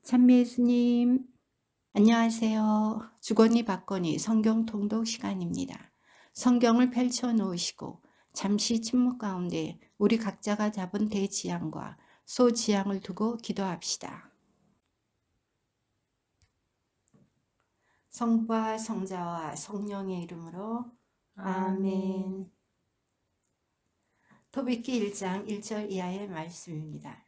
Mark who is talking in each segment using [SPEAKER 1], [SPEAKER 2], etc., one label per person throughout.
[SPEAKER 1] 찬미 예수님, 안녕하세요. 주거니 받거니 성경 통독 시간입니다. 성경을 펼쳐 놓으시고 잠시 침묵 가운데 우리 각자가 잡은 대지향과 소지향을 두고 기도합시다. 성부와 성자와 성령의 이름으로
[SPEAKER 2] 아멘.
[SPEAKER 1] 아멘. 토빗기 1장 1절 이하의 말씀입니다.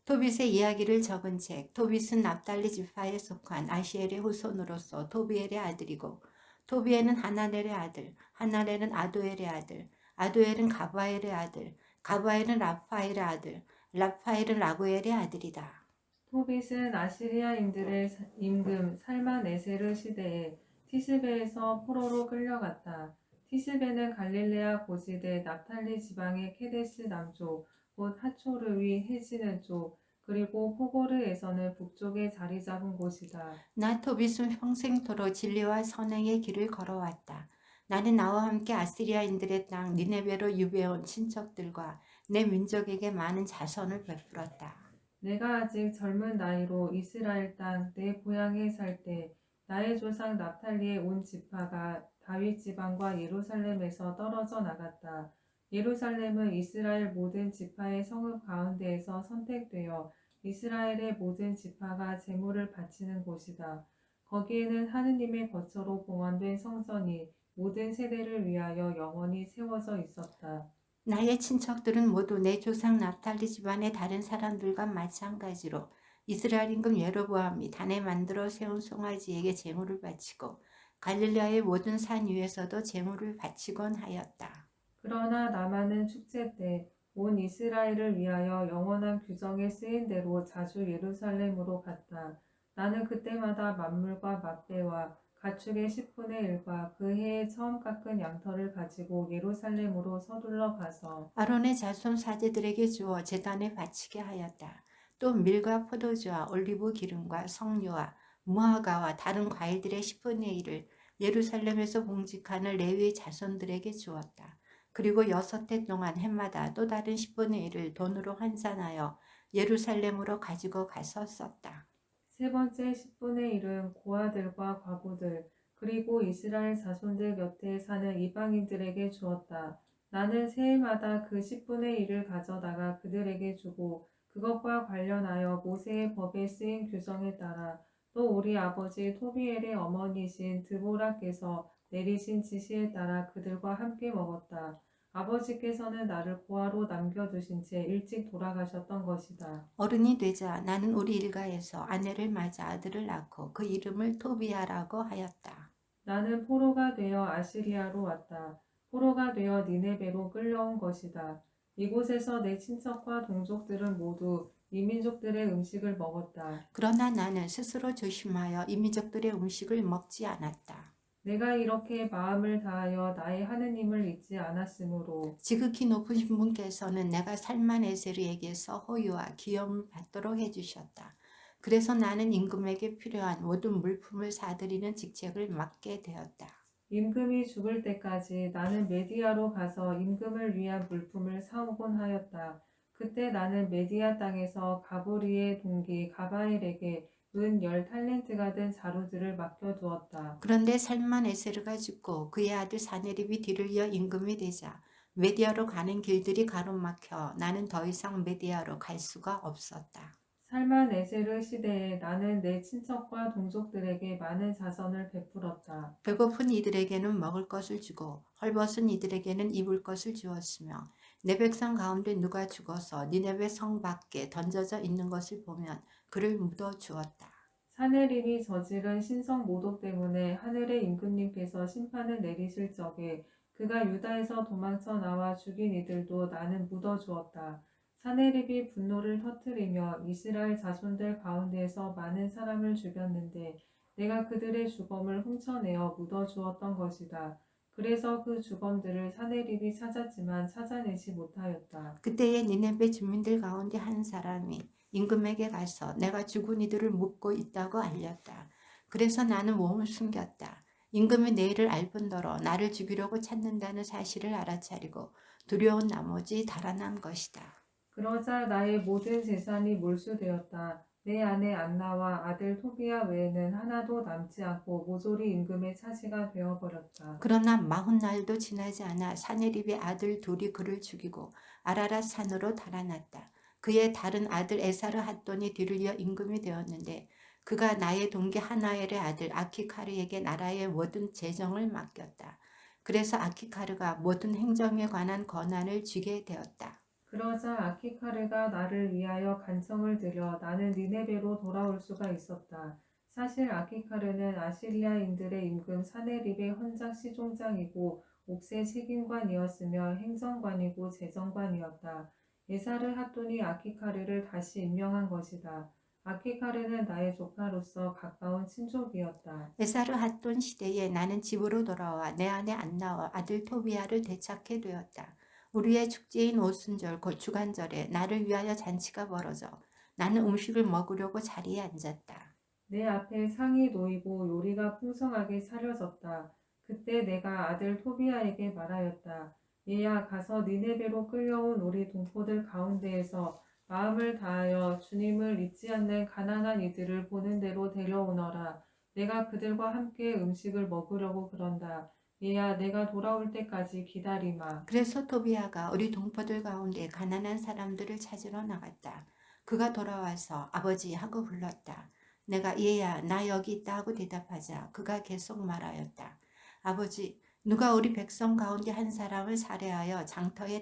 [SPEAKER 1] 토빗의 이야기를 적은 책. 토빗은 납달리 지파에 속한 아시엘의 후손으로서 토비엘의 아들이고, 토비엘은 하나넬의 아들, 하나넬은 아도엘의 아들, 아도엘은 가바엘의 아들, 가바엘은 라파엘의 아들, 라파엘은 라구엘의 아들이다.
[SPEAKER 2] 토빗은 아시리아인들의 임금 살만에세르 시대에 티스베에서 포로로 끌려갔다. 티스베는 갈릴레아 고지대 납탈리 지방의 케데스 남쪽, 곧 하초르 위 해지는 쪽, 그리고 포고르에서는 북쪽에 자리 잡은 곳이다.
[SPEAKER 1] 나 토빗은 평생토록 진리와 선행의 길을 걸어왔다. 나는 나와 함께 아시리아인들의 땅 니네베로 유배온 친척들과 내 민족에게 많은 자선을 베풀었다.
[SPEAKER 2] 내가 아직 젊은 나이로 이스라엘 땅 내 고향에 살 때 나의 조상 납탈리의 온 지파가 다윗 지방과 예루살렘에서 떨어져 나갔다. 예루살렘은 이스라엘 모든 지파의 성읍 가운데에서 선택되어 이스라엘의 모든 지파가 제물을 바치는 곳이다. 거기에는 하느님의 거처로 봉헌된 성전이 모든 세대를 위하여 영원히 세워져 있었다.
[SPEAKER 1] 나의 친척들은 모두 내 조상 납탈리 집안의 다른 사람들과 마찬가지로 이스라엘 임금 여로보암이 단에 만들어 세운 송아지에게 제물을 바치고 갈릴레아의 모든 산 위에서도 제물을 바치곤 하였다.
[SPEAKER 2] 그러나 나만은 축제 때 온 이스라엘을 위하여 영원한 규정에 쓰인 대로 자주 예루살렘으로 갔다. 나는 그때마다 만물과 맛배와 가축의 10분의 1과 그 해에 처음 깎은 양털을 가지고 예루살렘으로 서둘러 가서
[SPEAKER 1] 아론의 자손 사제들에게 주어 제단에 바치게 하였다. 또 밀과 포도주와 올리브 기름과 석류와 무화과와 다른 과일들의 10분의 1을 예루살렘에서 봉직하는 레위의 자손들에게 주었다. 그리고 6해 동안 해마다 또 다른 10분의 1을 돈으로 환산하여 예루살렘으로 가지고 가서 썼다.
[SPEAKER 2] 세 번째 10분의 1은 고아들과 과부들 그리고 이스라엘 자손들 곁에 사는 이방인들에게 주었다. 나는 새해마다 그 10분의 1을 가져다가 그들에게 주고 그것과 관련하여 모세의 법에 쓰인 규정에 따라 또 우리 아버지 토비엘의 어머니신 드보라께서 내리신 지시에 따라 그들과 함께 먹었다. 아버지께서는 나를 고아로 남겨두신 채 일찍 돌아가셨던 것이다.
[SPEAKER 1] 어른이 되자 나는 우리 일가에서 아내를 맞아 아들을 낳고 그 이름을 토비아라고 하였다.
[SPEAKER 2] 나는 포로가 되어 아시리아로 왔다. 포로가 되어 니네베로 끌려온 것이다. 이곳에서 내 친척과 동족들은 모두 이민족들의 음식을 먹었다.
[SPEAKER 1] 그러나 나는 스스로 조심하여 이민족들의 음식을 먹지 않았다.
[SPEAKER 2] 내가 이렇게 마음을 다하여 나의 하느님을 잊지 않았으므로
[SPEAKER 1] 지극히 높으신 분께서는 내가 살만 에세르에게서 호유와 기염을 받도록 해주셨다. 그래서 나는 임금에게 필요한 모든 물품을 사들이는 직책을 맡게 되었다.
[SPEAKER 2] 임금이 죽을 때까지 나는 메디아로 가서 임금을 위한 물품을 사오곤 하였다. 그때 나는 메디아 땅에서 가브리의 동기 가바엘에게 은 10탈렌트가 된 자루들을 맡겨두었다.
[SPEAKER 1] 그런데 살만 에세르가 죽고 그의 아들 사네립이 뒤를 이어 임금이 되자 메디아로 가는 길들이 가로막혀 나는 더 이상 메디아로 갈 수가 없었다.
[SPEAKER 2] 살만에세르 시대에 나는 내 친척과 동족들에게 많은 자선을 베풀었다.
[SPEAKER 1] 배고픈 이들에게는 먹을 것을 주고 헐벗은 이들에게는 입을 것을 주었으며 내 백성 가운데 누가 죽어서 니네베 성 밖에 던져져 있는 것을 보면 그를 묻어 주었다.
[SPEAKER 2] 사내립이 저지른 신성 모독 때문에 하늘의 임금님께서 심판을 내리실 적에 그가 유다에서 도망쳐 나와 죽인 이들도 나는 묻어주었다. 사내립이 분노를 터뜨리며 이스라엘 자손들 가운데에서 많은 사람을 죽였는데 내가 그들의 주검을 훔쳐내어 묻어주었던 것이다. 그래서 그 주검들을 사내립이 찾았지만 찾아내지 못하였다.
[SPEAKER 1] 그때에 니네베 주민들 가운데 한 사람이 임금에게 가서 내가 죽은 이들을 묻고 있다고 알렸다. 그래서 나는 몸을 숨겼다. 임금이 내 일을 알 뿐더러 나를 죽이려고 찾는다는 사실을 알아차리고 두려운 나머지 달아난 것이다.
[SPEAKER 2] 그러자 나의 모든 재산이 몰수되었다. 내 아내 안나와 아들 토비야 외에는 하나도 남지 않고 모조리 임금의 차지가 되어버렸다.
[SPEAKER 1] 그러나 40날도 지나지 않아 사네립의 아들 둘이 그를 죽이고 아라랏 산으로 달아났다. 그의 다른 아들 에사르 핫돈이 뒤를 이어 임금이 되었는데 그가 나의 동기 하나엘의 아들 아키카르에게 나라의 모든 재정을 맡겼다. 그래서 아키카르가 모든 행정에 관한 권한을 쥐게 되었다.
[SPEAKER 2] 그러자 아키카르가 나를 위하여 간청을 들여 나는 니네베로 돌아올 수가 있었다. 사실 아키카르는 아시리아인들의 임금 사네립의 헌작 시종장이고 옥세 책임관이었으며 행정관이고 재정관이었다. 에사르 핫돈이 아키카르를 다시 임명한 것이다. 아키카르는 나의 조카로서 가까운 친족이었다.
[SPEAKER 1] 에사르 핫돈 시대에 나는 집으로 돌아와 내 아내 안나와 아들 토비아를 되찾게 되었다. 우리의 축제인 오순절 곧 주간절에 나를 위하여 잔치가 벌어져 나는 음식을 먹으려고 자리에 앉았다.
[SPEAKER 2] 내 앞에 상이 놓이고 요리가 풍성하게 차려졌다. 그때 내가 아들 토비아에게 말하였다. 얘야 가서 니네베로 끌려온 우리 동포들 가운데에서 마음을 다하여 주님을 잊지 않는 가난한 이들을 보는 대로 데려오너라. 내가 그들과 함께 음식을 먹으려고 그런다. 얘야 내가 돌아올 때까지 기다리마.
[SPEAKER 1] 그래서 토비아가 우리 동포들 가운데 가난한 사람들을 찾으러 나갔다. 그가 돌아와서 아버지 하고 불렀다. 내가 얘야 나 여기 있다 하고 대답하자 그가 계속 말하였다. 아버지 누가 우리 백성 가운데 한 사람을 살해하여 장터에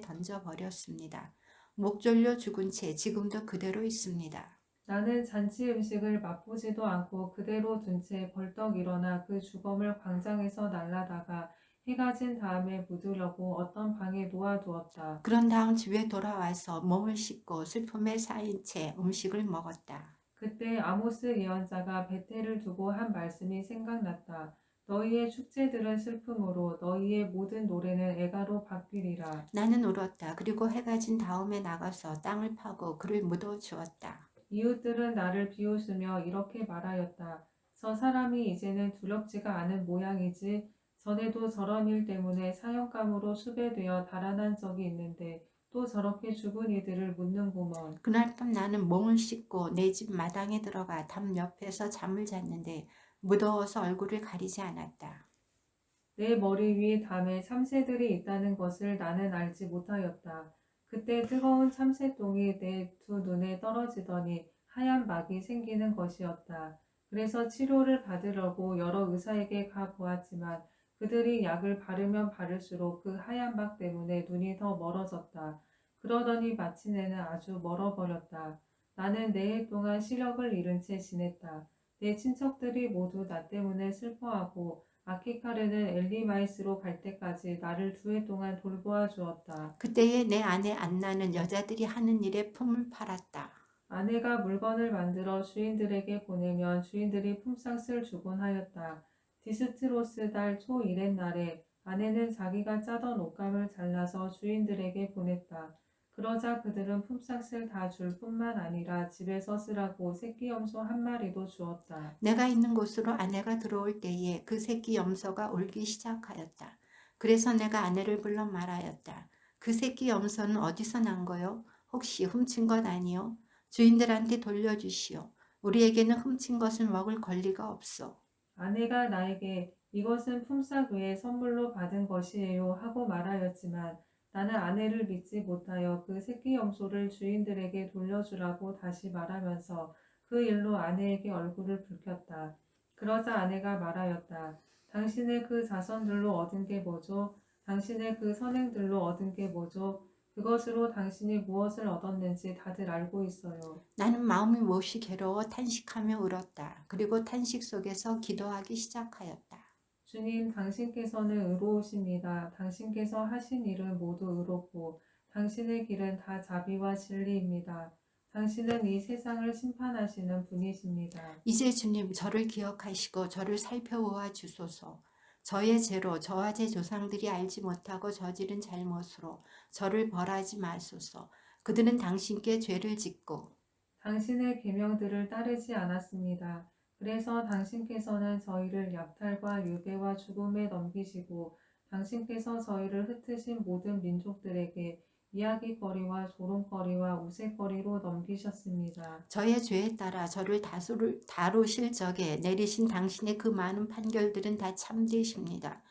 [SPEAKER 1] 던져버렸습니다. 목 졸려 죽은 채 지금도 그대로 있습니다.
[SPEAKER 2] 나는 잔치 음식을 맛보지도 않고 그대로 둔 채 벌떡 일어나 그 주검을 광장에서 날라다가 해가 진 다음에 묻으려고 어떤 방에 놓아두었다.
[SPEAKER 1] 그런 다음 집에 돌아와서 몸을 씻고 슬픔에 쌓인 채 음식을 먹었다.
[SPEAKER 2] 그때 아모스 예언자가 베텔을 두고 한 말씀이 생각났다. 너희의 축제들은 슬픔으로 너희의 모든 노래는 애가로 바뀌리라.
[SPEAKER 1] 나는 울었다. 그리고 해가 진 다음에 나가서 땅을 파고 그를 묻어 주었다.
[SPEAKER 2] 이웃들은 나를 비웃으며 이렇게 말하였다. 저 사람이 이제는 두렵지가 않은 모양이지. 전에도 저런 일 때문에 사형감으로 수배되어 달아난 적이 있는데 또 저렇게 죽은 이들을 묻는구먼.
[SPEAKER 1] 그날 밤 나는 몸을 씻고 내 집 마당에 들어가 담 옆에서 잠을 잤는데 무더워서 얼굴을 가리지 않았다.
[SPEAKER 2] 내 머리 위 담에 참새들이 있다는 것을 나는 알지 못하였다. 그때 뜨거운 참새똥이 내 두 눈에 떨어지더니 하얀 막이 생기는 것이었다. 그래서 치료를 받으려고 여러 의사에게 가 보았지만 그들이 약을 바르면 바를수록 그 하얀 막 때문에 눈이 더 멀어졌다. 그러더니 마침내는 아주 멀어버렸다. 나는 4해 동안 시력을 잃은 채 지냈다. 내 친척들이 모두 나 때문에 슬퍼하고 아키카르는 엘리마이스로 갈 때까지 나를 2해 동안 돌보아 주었다.
[SPEAKER 1] 그때에 내 아내 안나는 여자들이 하는 일에 품을 팔았다.
[SPEAKER 2] 아내가 물건을 만들어 주인들에게 보내면 주인들이 품삯을 주곤 하였다. 디스트로스 달 초 이렛 날에 아내는 자기가 짜던 옷감을 잘라서 주인들에게 보냈다. 그러자 그들은 품삯을 다 줄 뿐만 아니라 집에서 쓰라고 새끼 염소 한 마리도 주었다.
[SPEAKER 1] 내가 있는 곳으로 아내가 들어올 때에 그 새끼 염소가 울기 시작하였다. 그래서 내가 아내를 불러 말하였다. 그 새끼 염소는 어디서 난 거요? 혹시 훔친 것 아니요? 주인들한테 돌려주시오. 우리에게는 훔친 것을 먹을 권리가 없어.
[SPEAKER 2] 아내가 나에게 이것은 품삯 외에 선물로 받은 것이에요 하고 말하였지만 나는 아내를 믿지 못하여 그 새끼 염소를 주인들에게 돌려주라고 다시 말하면서 그 일로 아내에게 얼굴을 붉혔다. 그러자 아내가 말하였다. 당신의 그 자선들로 얻은 게 뭐죠? 당신의 그 선행들로 얻은 게 뭐죠? 그것으로 당신이 무엇을 얻었는지 다들 알고 있어요.
[SPEAKER 1] 나는 마음이 몹시 괴로워 탄식하며 울었다. 그리고 탄식 속에서 기도하기 시작하였다.
[SPEAKER 2] 주님, 당신께서는 의로우십니다. 당신께서 하신 일은 모두 의롭고 당신의 길은 다 자비와 진리입니다. 당신은 이 세상을 심판하시는 분이십니다.
[SPEAKER 1] 이제 주님 저를 기억하시고 저를 살펴보아 주소서. 저의 죄로 저와 제 조상들이 알지 못하고 저지른 잘못으로 저를 벌하지 마소서. 그들은 당신께 죄를 짓고
[SPEAKER 2] 당신의 계명들을 따르지 않았습니다. 그래서 당신께서는 저희를 약탈과 유괴와 죽음에 넘기시고 당신께서 저희를 흩으신 모든 민족들에게 이야기거리와 조롱거리와 우스갯거리로 넘기셨습니다.
[SPEAKER 1] 저의 죄에 따라 저를 다루실 적에 내리신 당신의 그 많은 판결들은 다 참되십니다.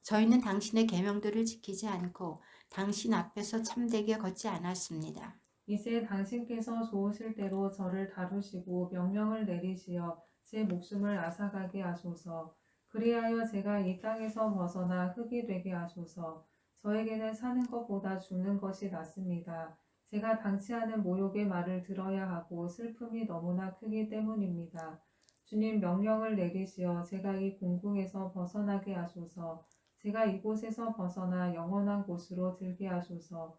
[SPEAKER 1] 저희는 당신의 계명들을 지키지 않고 당신 앞에서 참되게 걷지 않았습니다.
[SPEAKER 2] 이제 당신께서 좋으실 대로 저를 다루시고 명령을 내리시어 제 목숨을 앗아가게 하소서. 그리하여 제가 이 땅에서 벗어나 흙이 되게 하소서. 저에게는 사는 것보다 죽는 것이 낫습니다. 제가 당치 않은 모욕의 말을 들어야 하고 슬픔이 너무나 크기 때문입니다. 주님 명령을 내리시어 제가 이 공궁에서 벗어나게 하소서. 제가 이곳에서 벗어나 영원한 곳으로 들게 하소서.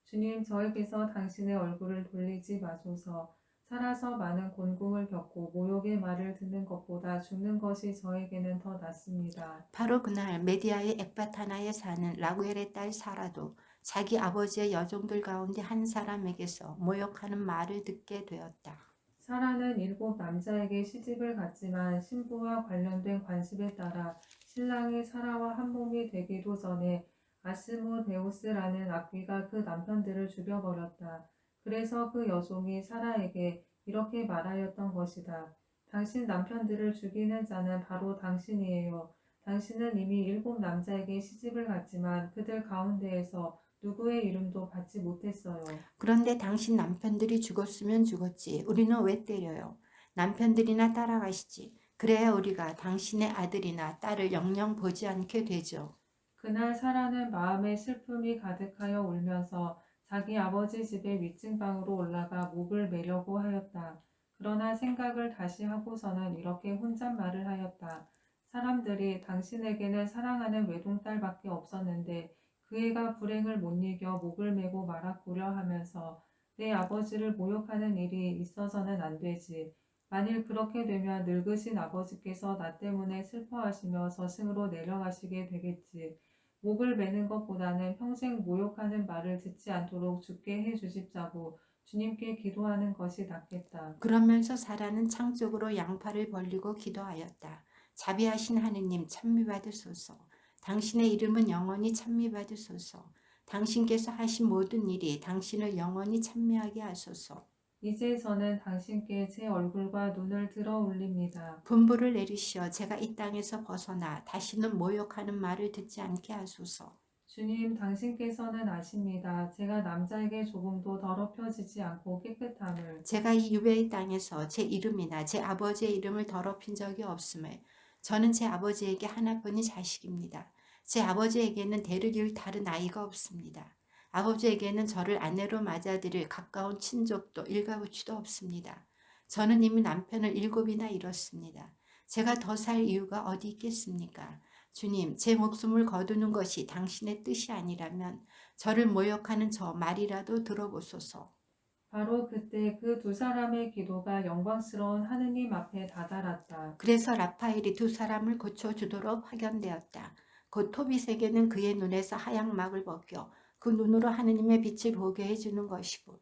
[SPEAKER 2] 주님, 저에게서 당신의 얼굴을 돌리지 마소서. 살아서 많은 곤궁을 겪고 모욕의 말을 듣는 것보다 죽는 것이 저에게는 더 낫습니다.
[SPEAKER 1] 바로 그날 메디아의 엑바타나에 사는 라구엘의 딸 사라도 자기 아버지의 여종들 가운데 한 사람에게서 모욕하는 말을 듣게 되었다.
[SPEAKER 2] 사라는 7 남자에게 시집을 갔지만 신부와 관련된 관습에 따라 신랑이 사라와 한 몸이 되기도 전에 아스모데우스라는 악귀가 그 남편들을 죽여버렸다. 그래서 그 여종이 사라에게 이렇게 말하였던 것이다. 당신 남편들을 죽이는 자는 바로 당신이에요. 당신은 이미 7 남자에게 시집을 갔지만 그들 가운데에서 누구의 이름도 받지 못했어요.
[SPEAKER 1] 그런데 당신 남편들이 죽었으면 죽었지. 우리는 왜 때려요? 남편들이나 따라가시지. 그래야 우리가 당신의 아들이나 딸을 영영 보지 않게 되죠.
[SPEAKER 2] 그날 사라는 마음에 슬픔이 가득하여 울면서 자기 아버지 집의 윗층방으로 올라가 목을 매려고 하였다. 그러나 생각을 다시 하고서는 이렇게 혼잣말을 하였다. 사람들이 당신에게는 사랑하는 외동딸밖에 없었는데 그 애가 불행을 못 이겨 목을 메고 말았구려 하면서 내 아버지를 모욕하는 일이 있어서는 안 되지. 만일 그렇게 되면 늙으신 아버지께서 나 때문에 슬퍼하시며 저승으로 내려가시게 되겠지. 목을 매는 것보다는 평생 모욕하는 말을 듣지 않도록 죽게 해 주십사고 주님께 기도하는 것이 낫겠다.
[SPEAKER 1] 그러면서 사라는 창 쪽으로 양팔을 벌리고 기도하였다. 자비하신 하느님 찬미받으소서. 당신의 이름은 영원히 찬미받으소서. 당신께서 하신 모든 일이 당신을 영원히 찬미하게 하소서.
[SPEAKER 2] 이제 저는 당신께 제 얼굴과 눈을 들어 올립니다.
[SPEAKER 1] 분부를 내리시어 제가 이 땅에서 벗어나 다시는 모욕하는 말을 듣지 않게 하소서.
[SPEAKER 2] 주님, 당신께서는 아십니다. 제가 남자에게 조금도 더럽혀지지 않고 깨끗함을.
[SPEAKER 1] 제가 이 유배의 땅에서 제 이름이나 제 아버지의 이름을 더럽힌 적이 없음을 저는 제 아버지에게 하나뿐인 자식입니다. 제 아버지에게는 대를 이을 다른 아이가 없습니다. 아버지에게는 저를 아내로 맞아들일 가까운 친족도 일가부치도 없습니다. 저는 이미 남편을 7이나 잃었습니다. 제가 더 살 이유가 어디 있겠습니까? 주님, 제 목숨을 거두는 것이 당신의 뜻이 아니라면 저를 모욕하는 저 말이라도 들어보소서.
[SPEAKER 2] 바로 그때 그 2 사람의 기도가 영광스러운 하느님 앞에 다다랐다.
[SPEAKER 1] 그래서 라파엘이 2 사람을 고쳐주도록 확연되었다. 곧 토빗에게는 그의 눈에서 하얀 막을 벗겨 그 눈으로 하느님의 빛을 보게 해주는 것이고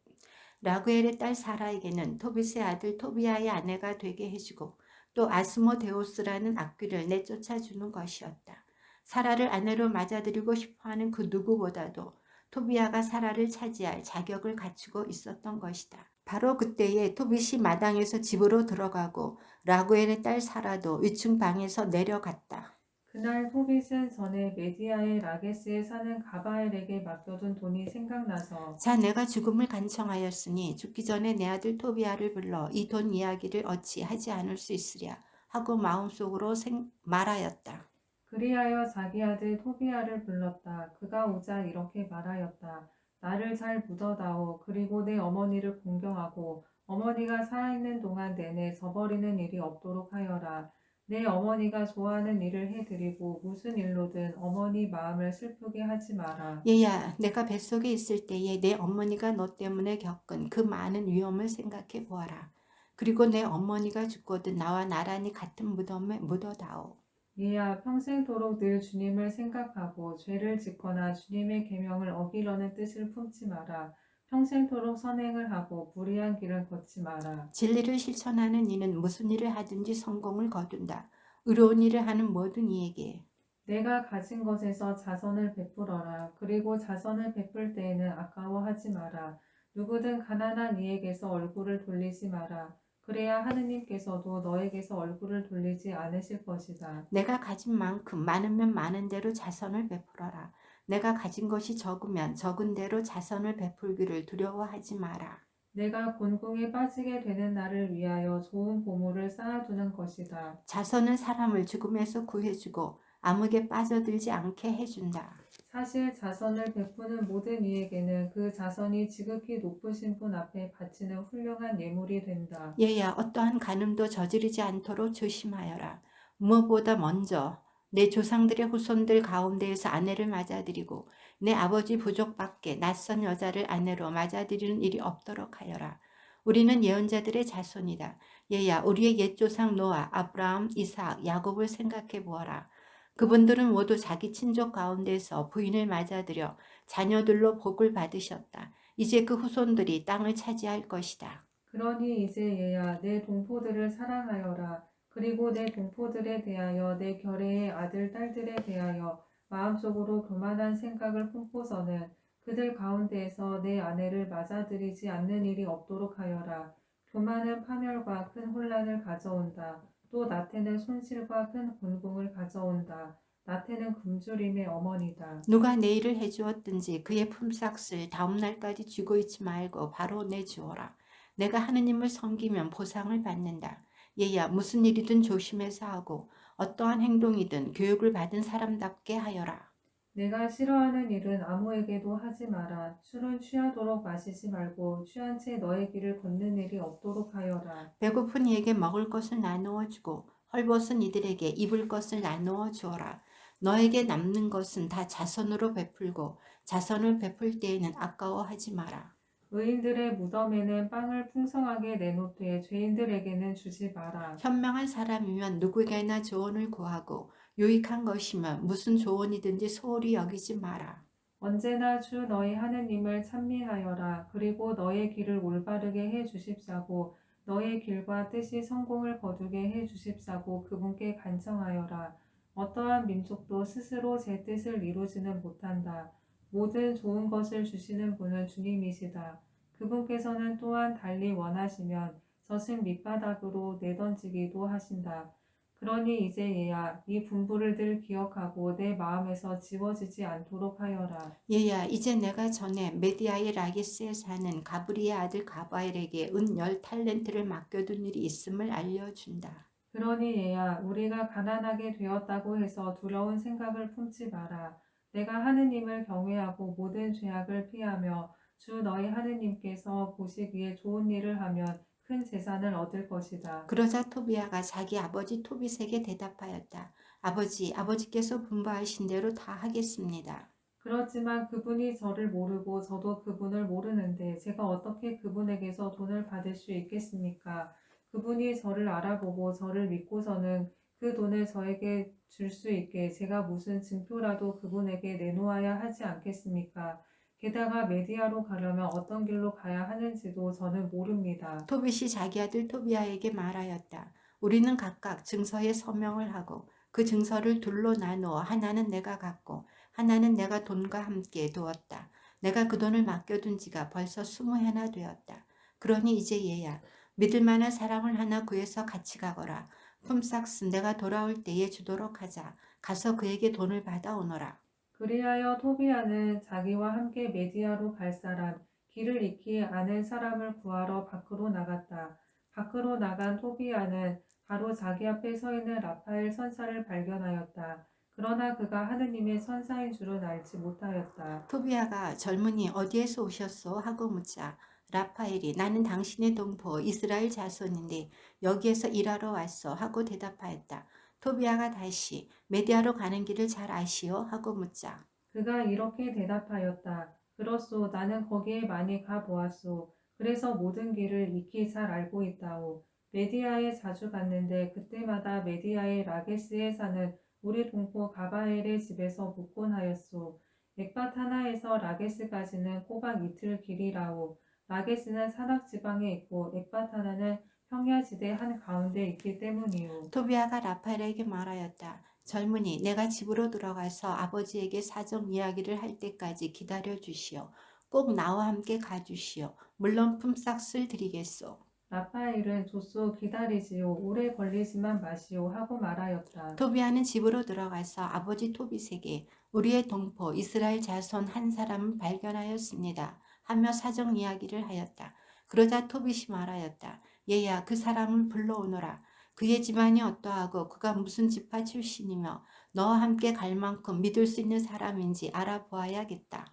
[SPEAKER 1] 라구엘의 딸 사라에게는 토빗의 아들 토비아의 아내가 되게 해주고 또 아스모데우스라는 악귀를 내쫓아주는 것이었다. 사라를 아내로 맞아들이고 싶어하는 그 누구보다도 토비아가 사라를 차지할 자격을 갖추고 있었던 것이다. 바로 그때에 토빗이 마당에서 집으로 들어가고 라구엘의 딸 사라도 위층 방에서 내려갔다.
[SPEAKER 2] 그날 토빗은 전에 메디아의 라게스에 사는 가바엘에게 맡겨둔 돈이 생각나서
[SPEAKER 1] 자, 내가 죽음을 간청하였으니 죽기 전에 내 아들 토비아를 불러 이 돈 이야기를 어찌 하지 않을 수 있으랴 하고 마음속으로 말하였다.
[SPEAKER 2] 그리하여 자기 아들 토비아를 불렀다. 그가 오자 이렇게 말하였다. 나를 잘 묻어다오. 그리고 내 어머니를 공경하고 어머니가 살아있는 동안 내내 저버리는 일이 없도록 하여라. 내 어머니가 좋아하는 일을 해드리고 무슨 일로든 어머니 마음을 슬프게 하지 마라.
[SPEAKER 1] 얘야, 내가 뱃속에 있을 때에 내 어머니가 너 때문에 겪은 그 많은 위험을 생각해 보아라. 그리고 내 어머니가 죽거든 나와 나란히 같은 무덤에 묻어다오.
[SPEAKER 2] 얘야, 평생토록 늘 주님을 생각하고 죄를 짓거나 주님의 계명을 어기려는 뜻을 품지 마라. 평생토록 선행을 하고 불의한 길을 걷지 마라.
[SPEAKER 1] 진리를 실천하는 이는 무슨 일을 하든지 성공을 거둔다. 의로운 일을 하는 모든 이에게
[SPEAKER 2] 내가 가진 것에서 자선을 베풀어라. 그리고 자선을 베풀 때에는 아까워하지 마라. 누구든 가난한 이에게서 얼굴을 돌리지 마라. 그래야 하느님께서도 너에게서 얼굴을 돌리지 않으실 것이다.
[SPEAKER 1] 내가 가진 만큼 많으면 많은 대로 자선을 베풀어라. 내가 가진 것이 적으면 적은 대로 자선을 베풀기를 두려워하지 마라.
[SPEAKER 2] 내가 곤궁에 빠지게 되는 날을 위하여 좋은 보물을 쌓아두는 것이다.
[SPEAKER 1] 자선은 사람을 죽음에서 구해주고 암흑에 빠져들지 않게 해준다.
[SPEAKER 2] 사실 자선을 베푸는 모든 이에게는 그 자선이 지극히 높으신 분 앞에 바치는 훌륭한 예물이 된다.
[SPEAKER 1] 얘야 어떠한 간음도 저지르지 않도록 조심하여라. 무엇보다 먼저 내 조상들의 후손들 가운데에서 아내를 맞아들이고 내 아버지 부족 밖에 낯선 여자를 아내로 맞아들이는 일이 없도록 하여라. 우리는 예언자들의 자손이다. 얘야 우리의 옛 조상 노아, 아브라함, 이삭, 야곱을 생각해 보아라. 그분들은 모두 자기 친족 가운데서 부인을 맞아들여 자녀들로 복을 받으셨다. 이제 그 후손들이 땅을 차지할 것이다.
[SPEAKER 2] 그러니 이제 얘야 내 동포들을 사랑하여라. 그리고 내 동포들에 대하여 내 결의의 아들 딸들에 대하여 마음속으로 교만한 생각을 품고서는 그들 가운데에서 내 아내를 맞아들이지 않는 일이 없도록 하여라. 교만은 파멸과 큰 혼란을 가져온다. 또 나태는 손실과 큰 곤궁을 가져온다. 나태는 굶주림의 어머니다.
[SPEAKER 1] 누가 내 일을 해주었든지 그의 품삯을 다음 날까지 쥐고 있지 말고 바로 내주어라. 내가 하느님을 섬기면 보상을 받는다. 얘야 무슨 일이든 조심해서 하고 어떠한 행동이든 교육을 받은 사람답게 하여라.
[SPEAKER 2] 내가 싫어하는 일은 아무에게도 하지 마라. 술은 취하도록 마시지 말고 취한 채 너의 길을 걷는 일이 없도록 하여라.
[SPEAKER 1] 배고픈 이에게 먹을 것을 나누어 주고 헐벗은 이들에게 입을 것을 나누어 주어라. 너에게 남는 것은 다 자선으로 베풀고 자선을 베풀 때에는 아까워하지 마라.
[SPEAKER 2] 의인들의 무덤에는 빵을 풍성하게 내놓되 죄인들에게는 주지 마라.
[SPEAKER 1] 현명한 사람이면 누구에게나 조언을 구하고 유익한 것이면 무슨 조언이든지 소홀히 여기지 마라.
[SPEAKER 2] 언제나 주 너희 하느님을 찬미하여라. 그리고 너의 길을 올바르게 해 주십사고 너의 길과 뜻이 성공을 거두게 해 주십사고 그분께 간청하여라. 어떠한 민족도 스스로 제 뜻을 이루지는 못한다. 모든 좋은 것을 주시는 분은 주님이시다. 그분께서는 또한 달리 원하시면 젖은 밑바닥으로 내던지기도 하신다. 그러니 이제 얘야 이 분부를 늘 기억하고 내 마음에서 지워지지 않도록 하여라.
[SPEAKER 1] 얘야 이제 내가 전에 메디아의 라기스에 사는 가브리의 아들 가바엘에게 은 10달란트를 맡겨둔 일이 있음을 알려준다.
[SPEAKER 2] 그러니 얘야 우리가 가난하게 되었다고 해서 두려운 생각을 품지 마라. 내가 하느님을 경외하고 모든 죄악을 피하며 주 너희 하느님께서 보시기에 좋은 일을 하면 큰 재산을 얻을 것이다.
[SPEAKER 1] 그러자 토비아가 자기 아버지 토빗에게 대답하였다. 아버지께서 분부하신 대로 다 하겠습니다.
[SPEAKER 2] 그렇지만 그분이 저를 모르고 저도 그분을 모르는데 제가 어떻게 그분에게서 돈을 받을 수 있겠습니까? 그분이 저를 알아보고 저를 믿고서는 그 돈을 저에게 줄 수 있게 제가 무슨 증표라도 그분에게 내놓아야 하지 않겠습니까? 게다가 메디아로 가려면 어떤 길로 가야 하는지도 저는 모릅니다.
[SPEAKER 1] 토빗이 자기 아들 토비아에게 말하였다. 우리는 각각 증서에 서명을 하고 그 증서를 둘로 나누어 하나는 내가 갖고 하나는 내가 돈과 함께 두었다. 내가 그 돈을 맡겨둔 지가 벌써 20해나 되었다. 그러니 이제 얘야 믿을 만한 사람을 하나 구해서 같이 가거라. 품삯은 내가 돌아올 때에 주도록 하자. 가서 그에게 돈을 받아오너라.
[SPEAKER 2] 그리하여 토비아는 자기와 함께 메디아로 갈 사람, 길을 익히 아는 사람을 구하러 밖으로 나갔다. 밖으로 나간 토비아는 바로 자기 앞에 서 있는 라파엘 선사를 발견하였다. 그러나 그가 하느님의 선사인 줄은 알지 못하였다.
[SPEAKER 1] 토비아가 젊은이 어디에서 오셨소? 하고 묻자 라파엘이 나는 당신의 동포 이스라엘 자손인데 여기에서 일하러 왔소 하고 대답하였다. 토비아가 다시 메디아로 가는 길을 잘 아시오? 하고 묻자
[SPEAKER 2] 그가 이렇게 대답하였다. 그렇소. 나는 거기에 많이 가보았소. 그래서 모든 길을 익히 잘 알고 있다오. 메디아에 자주 갔는데 그때마다 메디아의 라게스에 사는 우리 동포 가바엘의 집에서 묵곤 하였소. 엑바타나에서 라게스까지는 꼬박 이틀 길이라오. 라게스는 산악지방에 있고 엑바타나는 평야지대 한가운데 있기 때문이오.
[SPEAKER 1] 토비아가 라파엘에게 말하였다. 젊은이, 내가 집으로 들어가서 아버지에게 사정 이야기를 할 때까지 기다려 주시오. 꼭 나와 함께 가주시오. 물론 품삯을 드리겠소.
[SPEAKER 2] 라파엘은 조소 기다리시오. 오래 걸리지만 마시오. 하고 말하였다.
[SPEAKER 1] 토비아는 집으로 들어가서 아버지 토빗에게 우리의 동포 이스라엘 자손 한 사람을 발견하였습니다 하며 사정 이야기를 하였다. 그러자 토빗이 말하였다. 얘야, 그 사람을 불러오너라. 그의 집안이 어떠하고 그가 무슨 지파 출신이며 너와 함께 갈 만큼 믿을 수 있는 사람인지 알아보아야겠다.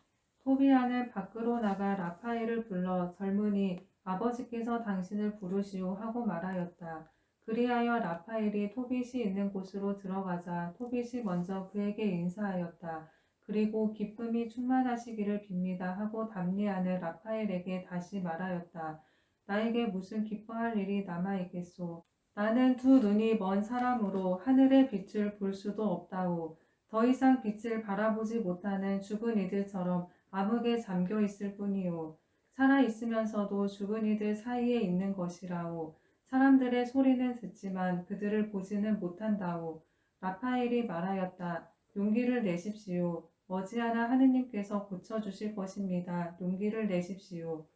[SPEAKER 2] 토비아는 밖으로 나가 라파엘을 불러 젊은이 아버지께서 당신을 부르시오 하고 말하였다. 그리하여 라파엘이 토빗이 있는 곳으로 들어가자 토빗이 먼저 그에게 인사하였다. 그리고 기쁨이 충만하시기를 빕니다 하고 답례하는 라파엘에게 다시 말하였다. 나에게 무슨 기뻐할 일이 남아 있겠소. 나는 두 눈이 먼 사람으로 하늘의 빛을 볼 수도 없다오. 더 이상 빛을 바라보지 못하는 죽은 이들처럼 암흑에 잠겨 있을 뿐이요. 살아 있으면서도 죽은 이들 사이에 있는 것이라오. 사람들의 소리는 듣지만 그들을 보지는 못한다오. 라파엘이 말하였다. 용기를 내십시오. 머지않아 하느님께서 고쳐주실 것입니다. 용기를 내십시오.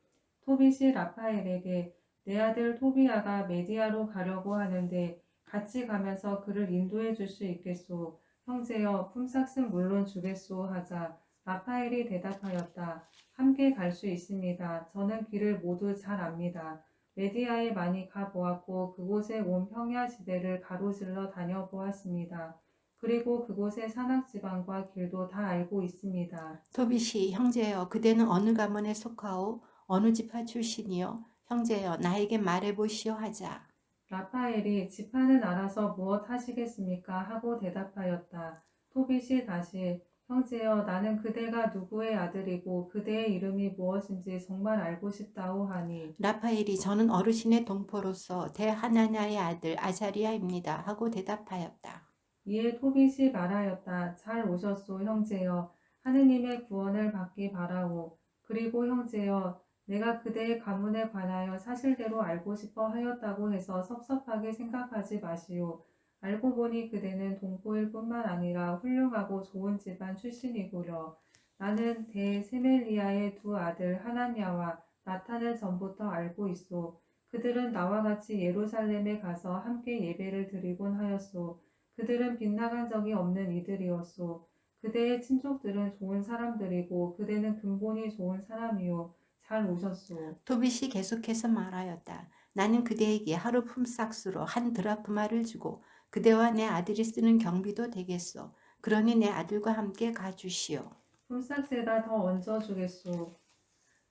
[SPEAKER 2] 토빗이 라파엘에게 내 아들 토비아가 메디아로 가려고 하는데 같이 가면서 그를 인도해 줄 수 있겠소. 형제여, 품삯은 물론 주겠소 하자 라파엘이 대답하였다. 함께 갈 수 있습니다. 저는 길을 모두 잘 압니다. 메디아에 많이 가보았고 그곳에 온 평야지대를 가로질러 다녀보았습니다. 그리고 그곳의 산악지방과 길도 다 알고 있습니다.
[SPEAKER 1] 토빗이 형제여, 그대는 어느 가문에 속하오? 어느 지파 출신이요? 형제여, 나에게 말해보시오 하자.
[SPEAKER 2] 라파엘이 지파는 알아서 무엇 하시겠습니까? 하고 대답하였다. 토빗이 다시 형제여 나는 그대가 누구의 아들이고 그대의 이름이 무엇인지 정말 알고 싶다오 하니
[SPEAKER 1] 라파엘이 저는 어르신의 동포로서 대하나냐의 아들 아자리아입니다 하고 대답하였다.
[SPEAKER 2] 이에 토빗이 말하였다. 잘 오셨소 형제여. 하느님의 구원을 받기 바라오. 그리고 형제여 내가 그대의 가문에 관하여 사실대로 알고 싶어 하였다고 해서 섭섭하게 생각하지 마시오. 알고 보니 그대는 동포일 뿐만 아니라 훌륭하고 좋은 집안 출신이구려. 나는 대세멜리아의 두 아들 하나냐와 나탄을 전부터 알고 있소. 그들은 나와 같이 예루살렘에 가서 함께 예배를 드리곤 하였소. 그들은 빗나간 적이 없는 이들이었소. 그대의 친족들은 좋은 사람들이고 그대는 근본이 좋은 사람이요. 잘 오셨소.
[SPEAKER 1] 토빗이 계속해서 말하였다. 나는 그대에게 하루 품삯으로 한 드라크마를 주고 그대와 내 아들이 쓰는 경비도 되겠소. 그러니 내 아들과 함께 가주시오.
[SPEAKER 2] 품삯에다 더 얹어주겠소.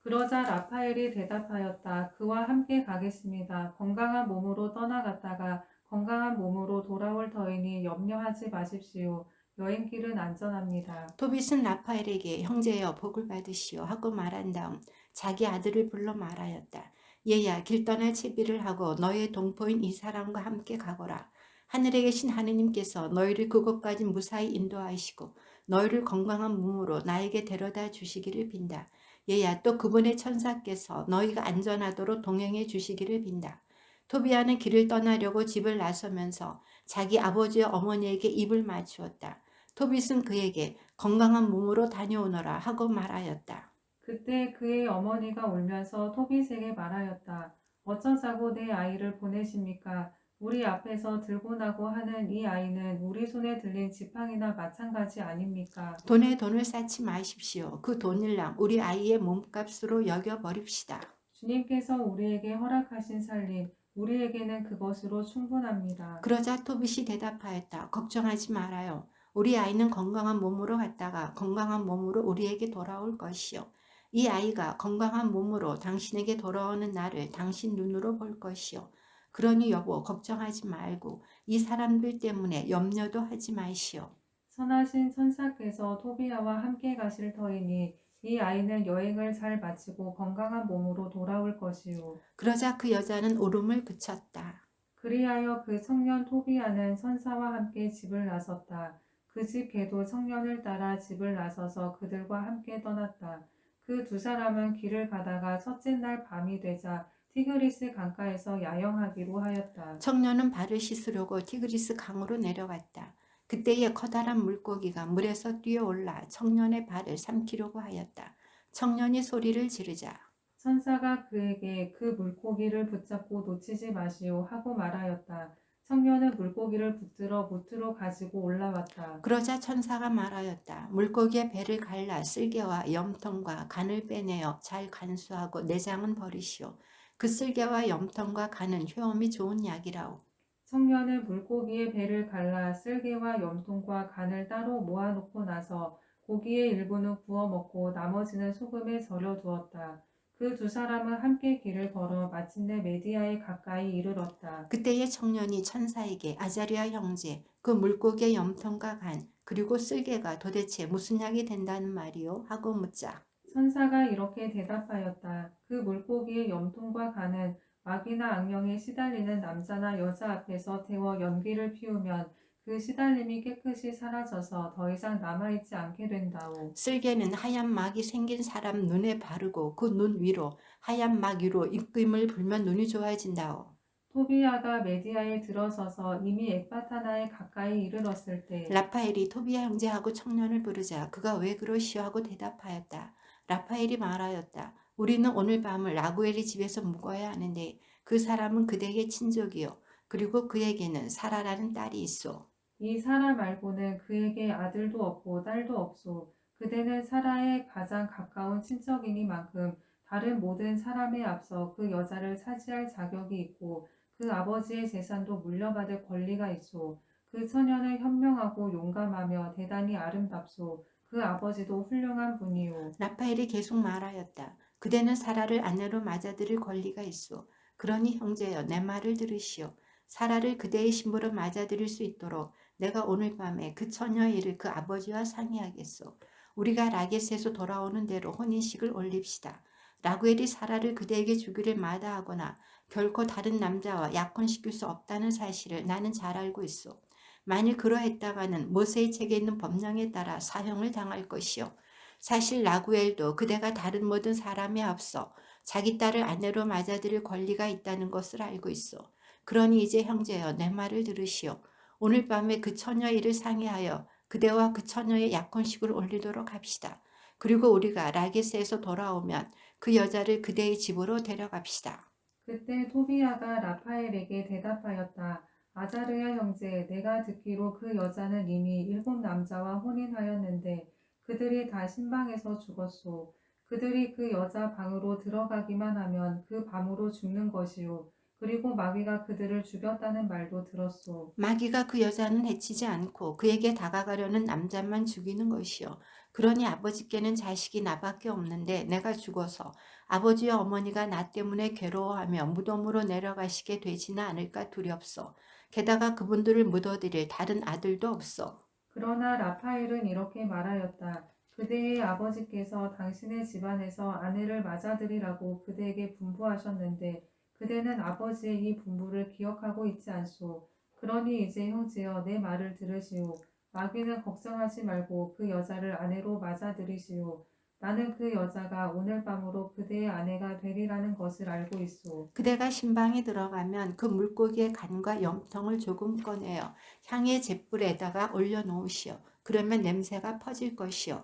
[SPEAKER 2] 그러자 라파엘이 대답하였다. 그와 함께 가겠습니다. 건강한 몸으로 떠나갔다가 건강한 몸으로 돌아올 터이니 염려하지 마십시오. 여행길은 안전합니다.
[SPEAKER 1] 토빗은 라파엘에게 형제여 복을 받으시오 하고 말한 다음 자기 아들을 불러 말하였다. 얘야, 길 떠날 채비를 하고 너의 동포인 이 사람과 함께 가거라. 하늘에 계신 하느님께서 너희를 그곳까지 무사히 인도하시고 너희를 건강한 몸으로 나에게 데려다 주시기를 빈다. 얘야, 또 그분의 천사께서 너희가 안전하도록 동행해 주시기를 빈다. 토비아는 길을 떠나려고 집을 나서면서 자기 아버지와 어머니에게 입을 맞추었다. 토빗은 그에게 건강한 몸으로 다녀오너라 하고 말하였다.
[SPEAKER 2] 그때 그의 어머니가 울면서 토빗에게 말하였다. 어쩌자고 내 아이를 보내십니까? 우리 앞에서 들고 나고 하는 이 아이는 우리 손에 들린 지팡이나 마찬가지 아닙니까?
[SPEAKER 1] 돈에 돈을 쌓지 마십시오. 그 돈일랑 우리 아이의 몸값으로 여겨버립시다.
[SPEAKER 2] 주님께서 우리에게 허락하신 살림, 우리에게는 그것으로 충분합니다.
[SPEAKER 1] 그러자 토빗이 대답하였다. 걱정하지 말아요. 우리 아이는 건강한 몸으로 갔다가 건강한 몸으로 우리에게 돌아올 것이요. 이 아이가 건강한 몸으로 당신에게 돌아오는 날을 당신 눈으로 볼 것이요. 그러니 여보, 걱정하지 말고 이 사람들 때문에 염려도 하지 마시오.
[SPEAKER 2] 선하신 천사께서 토비아와 함께 가실 터이니 이 아이는 여행을 잘 마치고 건강한 몸으로 돌아올 것이요.
[SPEAKER 1] 그러자 그 여자는 울음을 그쳤다.
[SPEAKER 2] 그리하여 그 청년 토비아는 선사와 함께 집을 나섰다. 그 집 개도 청년을 따라 집을 나서서 그들과 함께 떠났다. 그 두 사람은 길을 가다가 첫째 날 밤이 되자 티그리스 강가에서 야영하기로 하였다.
[SPEAKER 1] 청년은 발을 씻으려고 티그리스 강으로 내려갔다. 그때에 커다란 물고기가 물에서 뛰어올라 청년의 발을 삼키려고 하였다. 청년이 소리를 지르자
[SPEAKER 2] 천사가 그에게 그 물고기를 붙잡고 놓치지 마시오 하고 말하였다. 청년은 물고기를 붙들어 무트로 가지고 올라왔다.
[SPEAKER 1] 그러자 천사가 말하였다. 물고기의 배를 갈라 쓸개와 염통과 간을 빼내어 잘 간수하고 내장은 버리시오. 그 쓸개와 염통과 간은 효험이 좋은 약이라오.
[SPEAKER 2] 청년은 물고기의 배를 갈라 쓸개와 염통과 간을 따로 모아놓고 나서 고기의 일부는 구워 먹고 나머지는 소금에 절여 두었다. 그 두 사람은 함께 길을 걸어 마침내 메디아에 가까이 이르렀다.
[SPEAKER 1] 그때의 청년이 천사에게 아자리아 형제, 그 물고기의 염통과 간, 그리고 쓸개가 도대체 무슨 약이 된다는 말이오? 하고 묻자.
[SPEAKER 2] 천사가 이렇게 대답하였다. 그 물고기의 염통과 간은 마귀나 악령에 시달리는 남자나 여자 앞에서 태워 연기를 피우면 그 시달림이 깨끗이 사라져서 더 이상 남아있지 않게 된다오.
[SPEAKER 1] 쓸개는 하얀 막이 생긴 사람 눈에 바르고 그 눈 위로 하얀 막 위로 입김을 불면 눈이 좋아진다오.
[SPEAKER 2] 토비야가 메디아에 들어서서 이미 엑바타나에 가까이 이르렀을 때
[SPEAKER 1] 라파엘이 토비아 형제하고 청년을 부르자 그가 왜 그러시오 하고 대답하였다. 라파엘이 말하였다. 우리는 오늘 밤을 라구엘이 집에서 묵어야 하는데 그 사람은 그대의 친족이요. 그리고 그에게는 사라라는 딸이 있어.
[SPEAKER 2] 이 사라 말고는 그에게 아들도 없고 딸도 없소. 그대는 사라의 가장 가까운 친척이니만큼 다른 모든 사람에 앞서 그 여자를 차지할 자격이 있고 그 아버지의 재산도 물려받을 권리가 있소. 그 처녀는 현명하고 용감하며 대단히 아름답소. 그 아버지도 훌륭한 분이요.
[SPEAKER 1] 라파엘이 계속 말하였다. 그대는 사라를 아내로 맞아들일 권리가 있어. 그러니 형제여 내 말을 들으시오. 사라를 그대의 신부로 맞아들일 수 있도록 내가 오늘 밤에 그 처녀의 일을 그 아버지와 상의하겠소. 우리가 라겟에서 돌아오는 대로 혼인식을 올립시다. 라구엘이 사라를 그대에게 주기를 마다하거나 결코 다른 남자와 약혼시킬 수 없다는 사실을 나는 잘 알고 있어. 만일 그러했다가는 모세의 책에 있는 법령에 따라 사형을 당할 것이요. 사실 라구엘도 그대가 다른 모든 사람에 앞서 자기 딸을 아내로 맞아들일 권리가 있다는 것을 알고 있어. 그러니 이제 형제여 내 말을 들으시오. 오늘 밤에 그 처녀 일을 상의하여 그대와 그 처녀의 약혼식을 올리도록 합시다. 그리고 우리가 라게스에서 돌아오면 그 여자를 그대의 집으로 데려갑시다.
[SPEAKER 2] 그때 토비야가 라파엘에게 대답하였다. 아자르야 형제, 내가 듣기로 그 여자는 이미 7남자와 혼인하였는데 그들이 다 신방에서 죽었소. 그들이 그 여자 방으로 들어가기만 하면 그 밤으로 죽는 것이요. 그리고 마귀가 그들을 죽였다는 말도 들었소.
[SPEAKER 1] 마귀가 그 여자는 해치지 않고 그에게 다가가려는 남자만 죽이는 것이요. 그러니 아버지께는 자식이 나밖에 없는데 내가 죽어서 아버지와 어머니가 나 때문에 괴로워하며 무덤으로 내려가시게 되지는 않을까 두렵소. 게다가 그분들을 묻어드릴 다른 아들도 없어.
[SPEAKER 2] 그러나 라파엘은 이렇게 말하였다. 그대의 아버지께서 당신의 집안에서 아내를 맞아들이라고 그대에게 분부하셨는데 그대는 아버지의 이 분부를 기억하고 있지 않소. 그러니 이제 형제여 내 말을 들으시오. 마귀는 걱정하지 말고 그 여자를 아내로 맞아들이시오. 나는 그 여자가 오늘 밤으로 그대의 아내가 되리라는 것을 알고 있소.
[SPEAKER 1] 그대가 신방에 들어가면 그 물고기의 간과 염통을 조금 꺼내어 향의 잿불에다가 올려놓으시오. 그러면 냄새가 퍼질 것이요.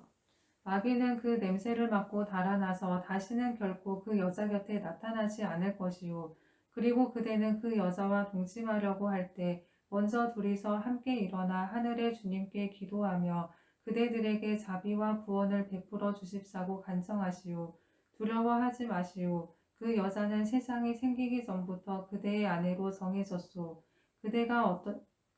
[SPEAKER 2] 마귀는 그 냄새를 맡고 달아나서 다시는 결코 그 여자 곁에 나타나지 않을 것이요. 그리고 그대는 그 여자와 동침하려고 할 때 먼저 둘이서 함께 일어나 하늘의 주님께 기도하며 그대들에게 자비와 구원을 베풀어 주십사고 간청하시오. 두려워하지 마시오. 그 여자는 세상이 생기기 전부터 그대의 아내로 정해졌소.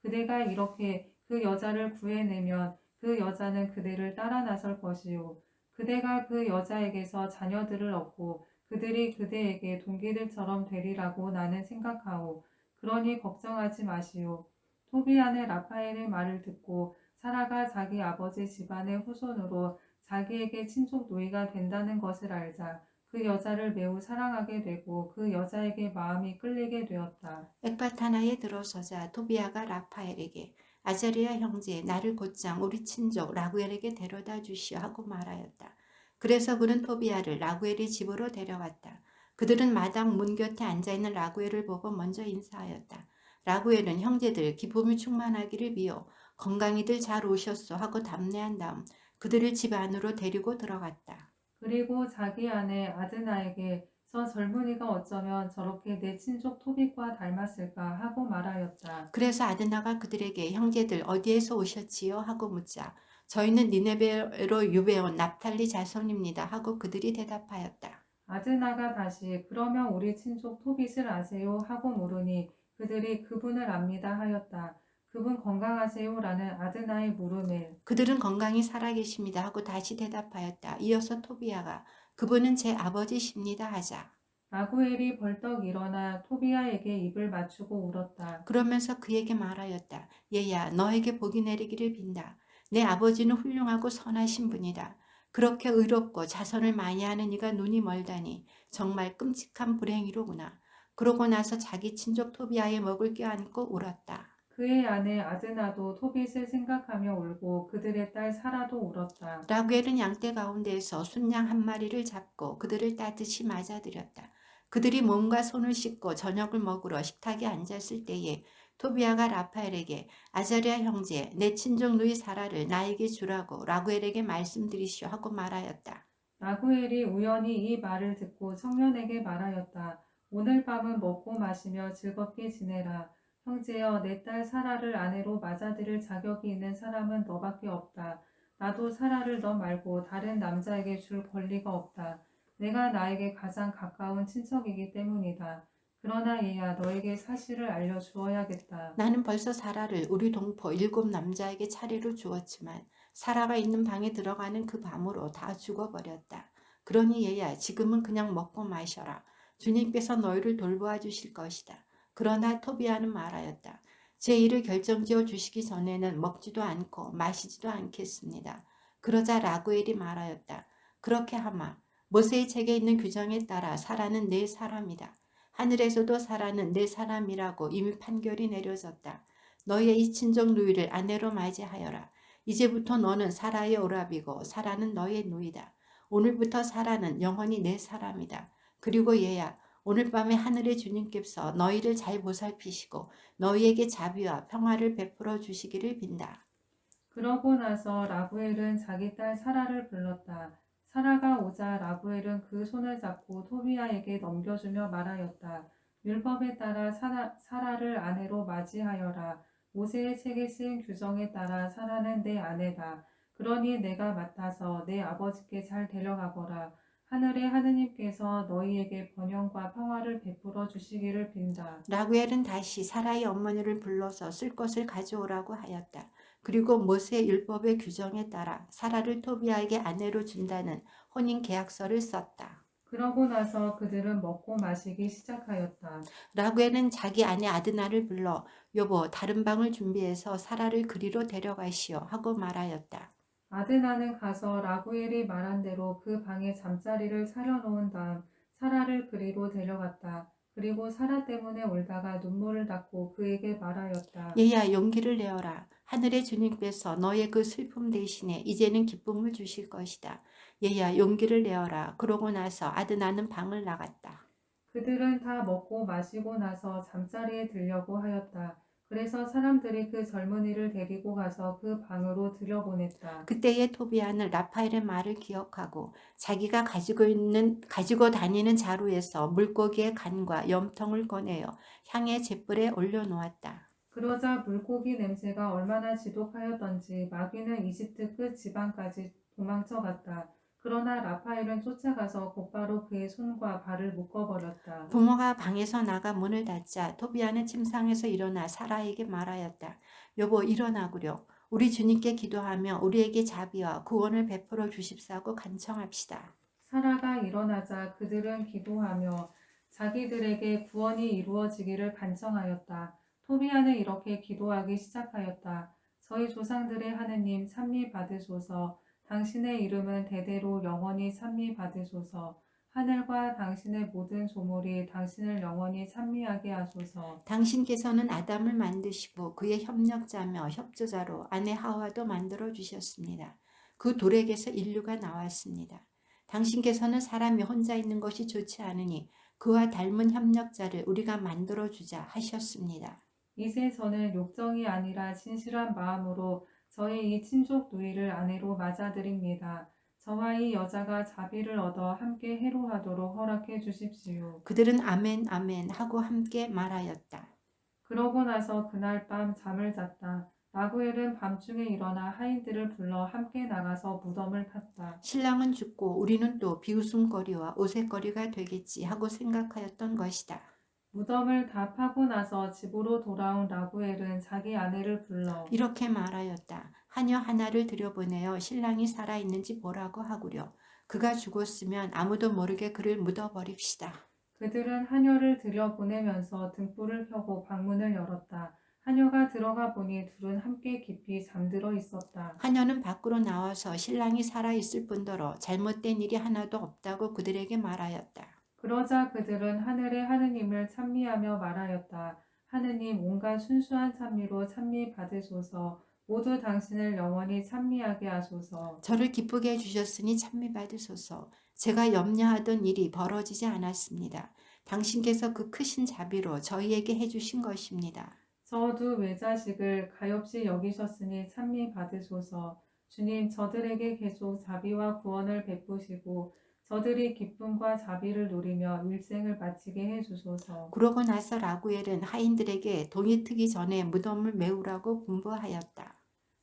[SPEAKER 2] 그대가 이렇게 그 여자를 구해내면 그 여자는 그대를 따라 나설 것이요. 그대가 그 여자에게서 자녀들을 얻고 그들이 그대에게 동기들처럼 되리라고 나는 생각하오. 그러니 걱정하지 마시오. 토비안의 라파엘의 말을 듣고 사라가 자기 아버지 집안의 후손으로 자기에게 친족 노이가 된다는 것을 알자 그 여자를 매우 사랑하게 되고 그 여자에게 마음이 끌리게 되었다.
[SPEAKER 1] 엑바타나에 들어서자 토비아가 라파엘에게 아자리아 형제 나를 곧장 우리 친족 라구엘에게 데려다 주시오 하고 말하였다. 그래서 그는 토비아를 라구엘의 집으로 데려갔다. 그들은 마당 문 곁에 앉아있는 라구엘을 보고 먼저 인사하였다. 라구엘은 형제들 기쁨이 충만하기를 비어 건강히들 잘 오셨소 하고 답례한 다음 그들을 집 안으로 데리고 들어갔다.
[SPEAKER 2] 그리고 자기 아내 아드나에게 저 젊은이가 어쩌면 저렇게 내 친족 토빗과 닮았을까 하고 말하였다.
[SPEAKER 1] 그래서 아드나가 그들에게 형제들 어디에서 오셨지요? 하고 묻자 저희는 니네베로 유배온 납탈리 자손입니다 하고 그들이 대답하였다.
[SPEAKER 2] 아드나가 다시 그러면 우리 친족 토빗을 아세요? 하고 물으니 그들이 그분을 압니다 하였다. 그분 건강하세요?라는 아드나의 물음에
[SPEAKER 1] 그들은 건강히 살아계십니다 하고 다시 대답하였다. 이어서 토비아가 그분은 제 아버지십니다 하자.
[SPEAKER 2] 라구엘이 벌떡 일어나 토비아에게 입을 맞추고 울었다.
[SPEAKER 1] 그러면서 그에게 말하였다. 얘야 너에게 복이 내리기를 빈다. 내 아버지는 훌륭하고 선하신 분이다. 그렇게 의롭고 자선을 많이 하는 이가 눈이 멀다니 정말 끔찍한 불행이로구나. 그러고 나서 자기 친족 토비아의 목을 껴안고 울었다.
[SPEAKER 2] 그의 아내 아드나도 토빗을 생각하며 울고 그들의 딸 사라도 울었다.
[SPEAKER 1] 라구엘은 양떼 가운데에서 순양 한 마리를 잡고 그들을 따뜻이 맞아들였다. 그들이 몸과 손을 씻고 저녁을 먹으러 식탁에 앉았을 때에 토비아가 라파엘에게 아자랴 형제 내 친족 누이 사라를 나에게 주라고 라구엘에게 말씀드리시오 하고 말하였다.
[SPEAKER 2] 라구엘이 우연히 이 말을 듣고 청년에게 말하였다. 오늘 밤은 먹고 마시며 즐겁게 지내라. 형제여, 내 딸 사라를 아내로 맞아들일 자격이 있는 사람은 너밖에 없다. 나도 사라를 너 말고 다른 남자에게 줄 권리가 없다. 내가 나에게 가장 가까운 친척이기 때문이다. 그러나 얘야, 너에게 사실을 알려주어야겠다.
[SPEAKER 1] 나는 벌써 사라를 우리 동포 7 남자에게 차례로 주었지만 사라가 있는 방에 들어가는 그 밤으로 다 죽어버렸다. 그러니 얘야 지금은 그냥 먹고 마셔라. 주님께서 너희를 돌보아 주실 것이다. 그러나 토비아는 말하였다. 제 일을 결정지어 주시기 전에는 먹지도 않고 마시지도 않겠습니다. 그러자 라구엘이 말하였다. 그렇게 하마 모세의 책에 있는 규정에 따라 사라는 내 사람이다. 하늘에서도 사라는 내 사람이라고 이미 판결이 내려졌다. 너의 이 친정 누이를 아내로 맞이하여라. 이제부터 너는 사라의 오라비고 사라는 너의 누이다. 오늘부터 사라는 영원히 내 사람이다. 그리고 얘야 오늘 밤에 하늘의 주님께서 너희를 잘 보살피시고 너희에게 자비와 평화를 베풀어 주시기를 빈다.
[SPEAKER 2] 그러고 나서 라구엘은 자기 딸 사라를 불렀다. 사라가 오자 라구엘은 그 손을 잡고 토비아에게 넘겨주며 말하였다. 율법에 따라 사라를 아내로 맞이하여라. 모세의 책에 쓰인 규정에 따라 사라는 내 아내다. 그러니 내가 맡아서 내 아버지께 잘 데려가거라. 하늘의 하느님께서 너희에게 번영과 평화를 베풀어 주시기를 빈다.
[SPEAKER 1] 라구엘은 다시 사라의 어머니를 불러서 쓸 것을 가져오라고 하였다. 그리고 모세의 율법의 규정에 따라 사라를 토비아에게 아내로 준다는 혼인 계약서를 썼다.
[SPEAKER 2] 그러고 나서 그들은 먹고 마시기 시작하였다.
[SPEAKER 1] 라구엘은 자기 아내 아드나를 불러 여보 다른 방을 준비해서 사라를 그리로 데려가시오 하고 말하였다.
[SPEAKER 2] 아드나는 가서 라구엘이 말한 대로 그 방에 잠자리를 차려놓은 다음 사라를 그리로 데려갔다. 그리고 사라 때문에 울다가 눈물을 닦고 그에게 말하였다.
[SPEAKER 1] 얘야 용기를 내어라. 하늘의 주님께서 너의 그 슬픔 대신에 이제는 기쁨을 주실 것이다. 얘야 용기를 내어라. 그러고 나서 아드나는 방을 나갔다.
[SPEAKER 2] 그들은 다 먹고 마시고 나서 잠자리에 들려고 하였다. 그래서 사람들이 그 젊은이를 데리고 가서 그 방으로 들여보냈다.
[SPEAKER 1] 그때의 토비아는 라파엘의 말을 기억하고 자기가 가지고 다니는 자루에서 물고기의 간과 염통을 꺼내어 향의 잿불에 올려놓았다.
[SPEAKER 2] 그러자 물고기 냄새가 얼마나 지독하였던지 마귀는 이집트 끝 지방까지 도망쳐갔다. 그러나 라파엘은 쫓아가서 곧바로 그의 손과 발을 묶어버렸다.
[SPEAKER 1] 부모가 방에서 나가 문을 닫자 토비아는 침상에서 일어나 사라에게 말하였다. 여보 일어나구려. 우리 주님께 기도하며 우리에게 자비와 구원을 베풀어 주십사고 간청합시다.
[SPEAKER 2] 사라가 일어나자 그들은 기도하며 자기들에게 구원이 이루어지기를 간청하였다. 토비아는 이렇게 기도하기 시작하였다. 저희 조상들의 하느님 찬미 받으소서. 당신의 이름은 대대로 영원히 찬미 받으소서. 하늘과 당신의 모든 조물이 당신을 영원히 찬미하게 하소서.
[SPEAKER 1] 당신께서는 아담을 만드시고 그의 협력자며 협조자로 아내 하와도 만들어 주셨습니다. 그 돌에게서 인류가 나왔습니다. 당신께서는 사람이 혼자 있는 것이 좋지 않으니 그와 닮은 협력자를 우리가 만들어 주자 하셨습니다.
[SPEAKER 2] 이제 저는 욕정이 아니라 진실한 마음으로 저의 이 친족 누이를 아내로 맞아들입니다. 저와 이 여자가 자비를 얻어 함께 해로하도록 허락해 주십시오.
[SPEAKER 1] 그들은 아멘 아멘 하고 함께 말하였다.
[SPEAKER 2] 그러고 나서 그날 밤 잠을 잤다. 라구엘은 밤중에 일어나 하인들을 불러 함께 나가서 무덤을 팠다.
[SPEAKER 1] 신랑은 죽고 우리는 또 비웃음거리와 오색거리가 되겠지 하고 생각하였던 것이다.
[SPEAKER 2] 무덤을 다 파고 나서 집으로 돌아온 라구엘은 자기 아내를 불러
[SPEAKER 1] 이렇게 말하였다. 하녀 하나를 들여보내어 신랑이 살아있는지 보라고 하구려. 그가 죽었으면 아무도 모르게 그를 묻어버립시다.
[SPEAKER 2] 그들은 하녀를 들여보내면서 등불을 켜고 방문을 열었다. 하녀가 들어가 보니 둘은 함께 깊이 잠들어 있었다.
[SPEAKER 1] 하녀는 밖으로 나와서 신랑이 살아있을 뿐더러 잘못된 일이 하나도 없다고 그들에게 말하였다.
[SPEAKER 2] 그러자 그들은 하늘의 하느님을 찬미하며 말하였다. 하느님 온갖 순수한 찬미로 찬미 받으소서. 모두 당신을 영원히 찬미하게 하소서.
[SPEAKER 1] 저를 기쁘게 해주셨으니 찬미받으소서. 제가 염려하던 일이 벌어지지 않았습니다. 당신께서 그 크신 자비로 저희에게 해주신 것입니다.
[SPEAKER 2] 저 두 외자식을 가엾이 여기셨으니 찬미 받으소서. 주님, 저들에게 계속 자비와 구원을 베푸시고 저들이 기쁨과 자비를 누리며 일생을 마치게 해주소서.
[SPEAKER 1] 그러고 나서 라구엘은 하인들에게 동이 트기 전에 무덤을 메우라고 분부하였다.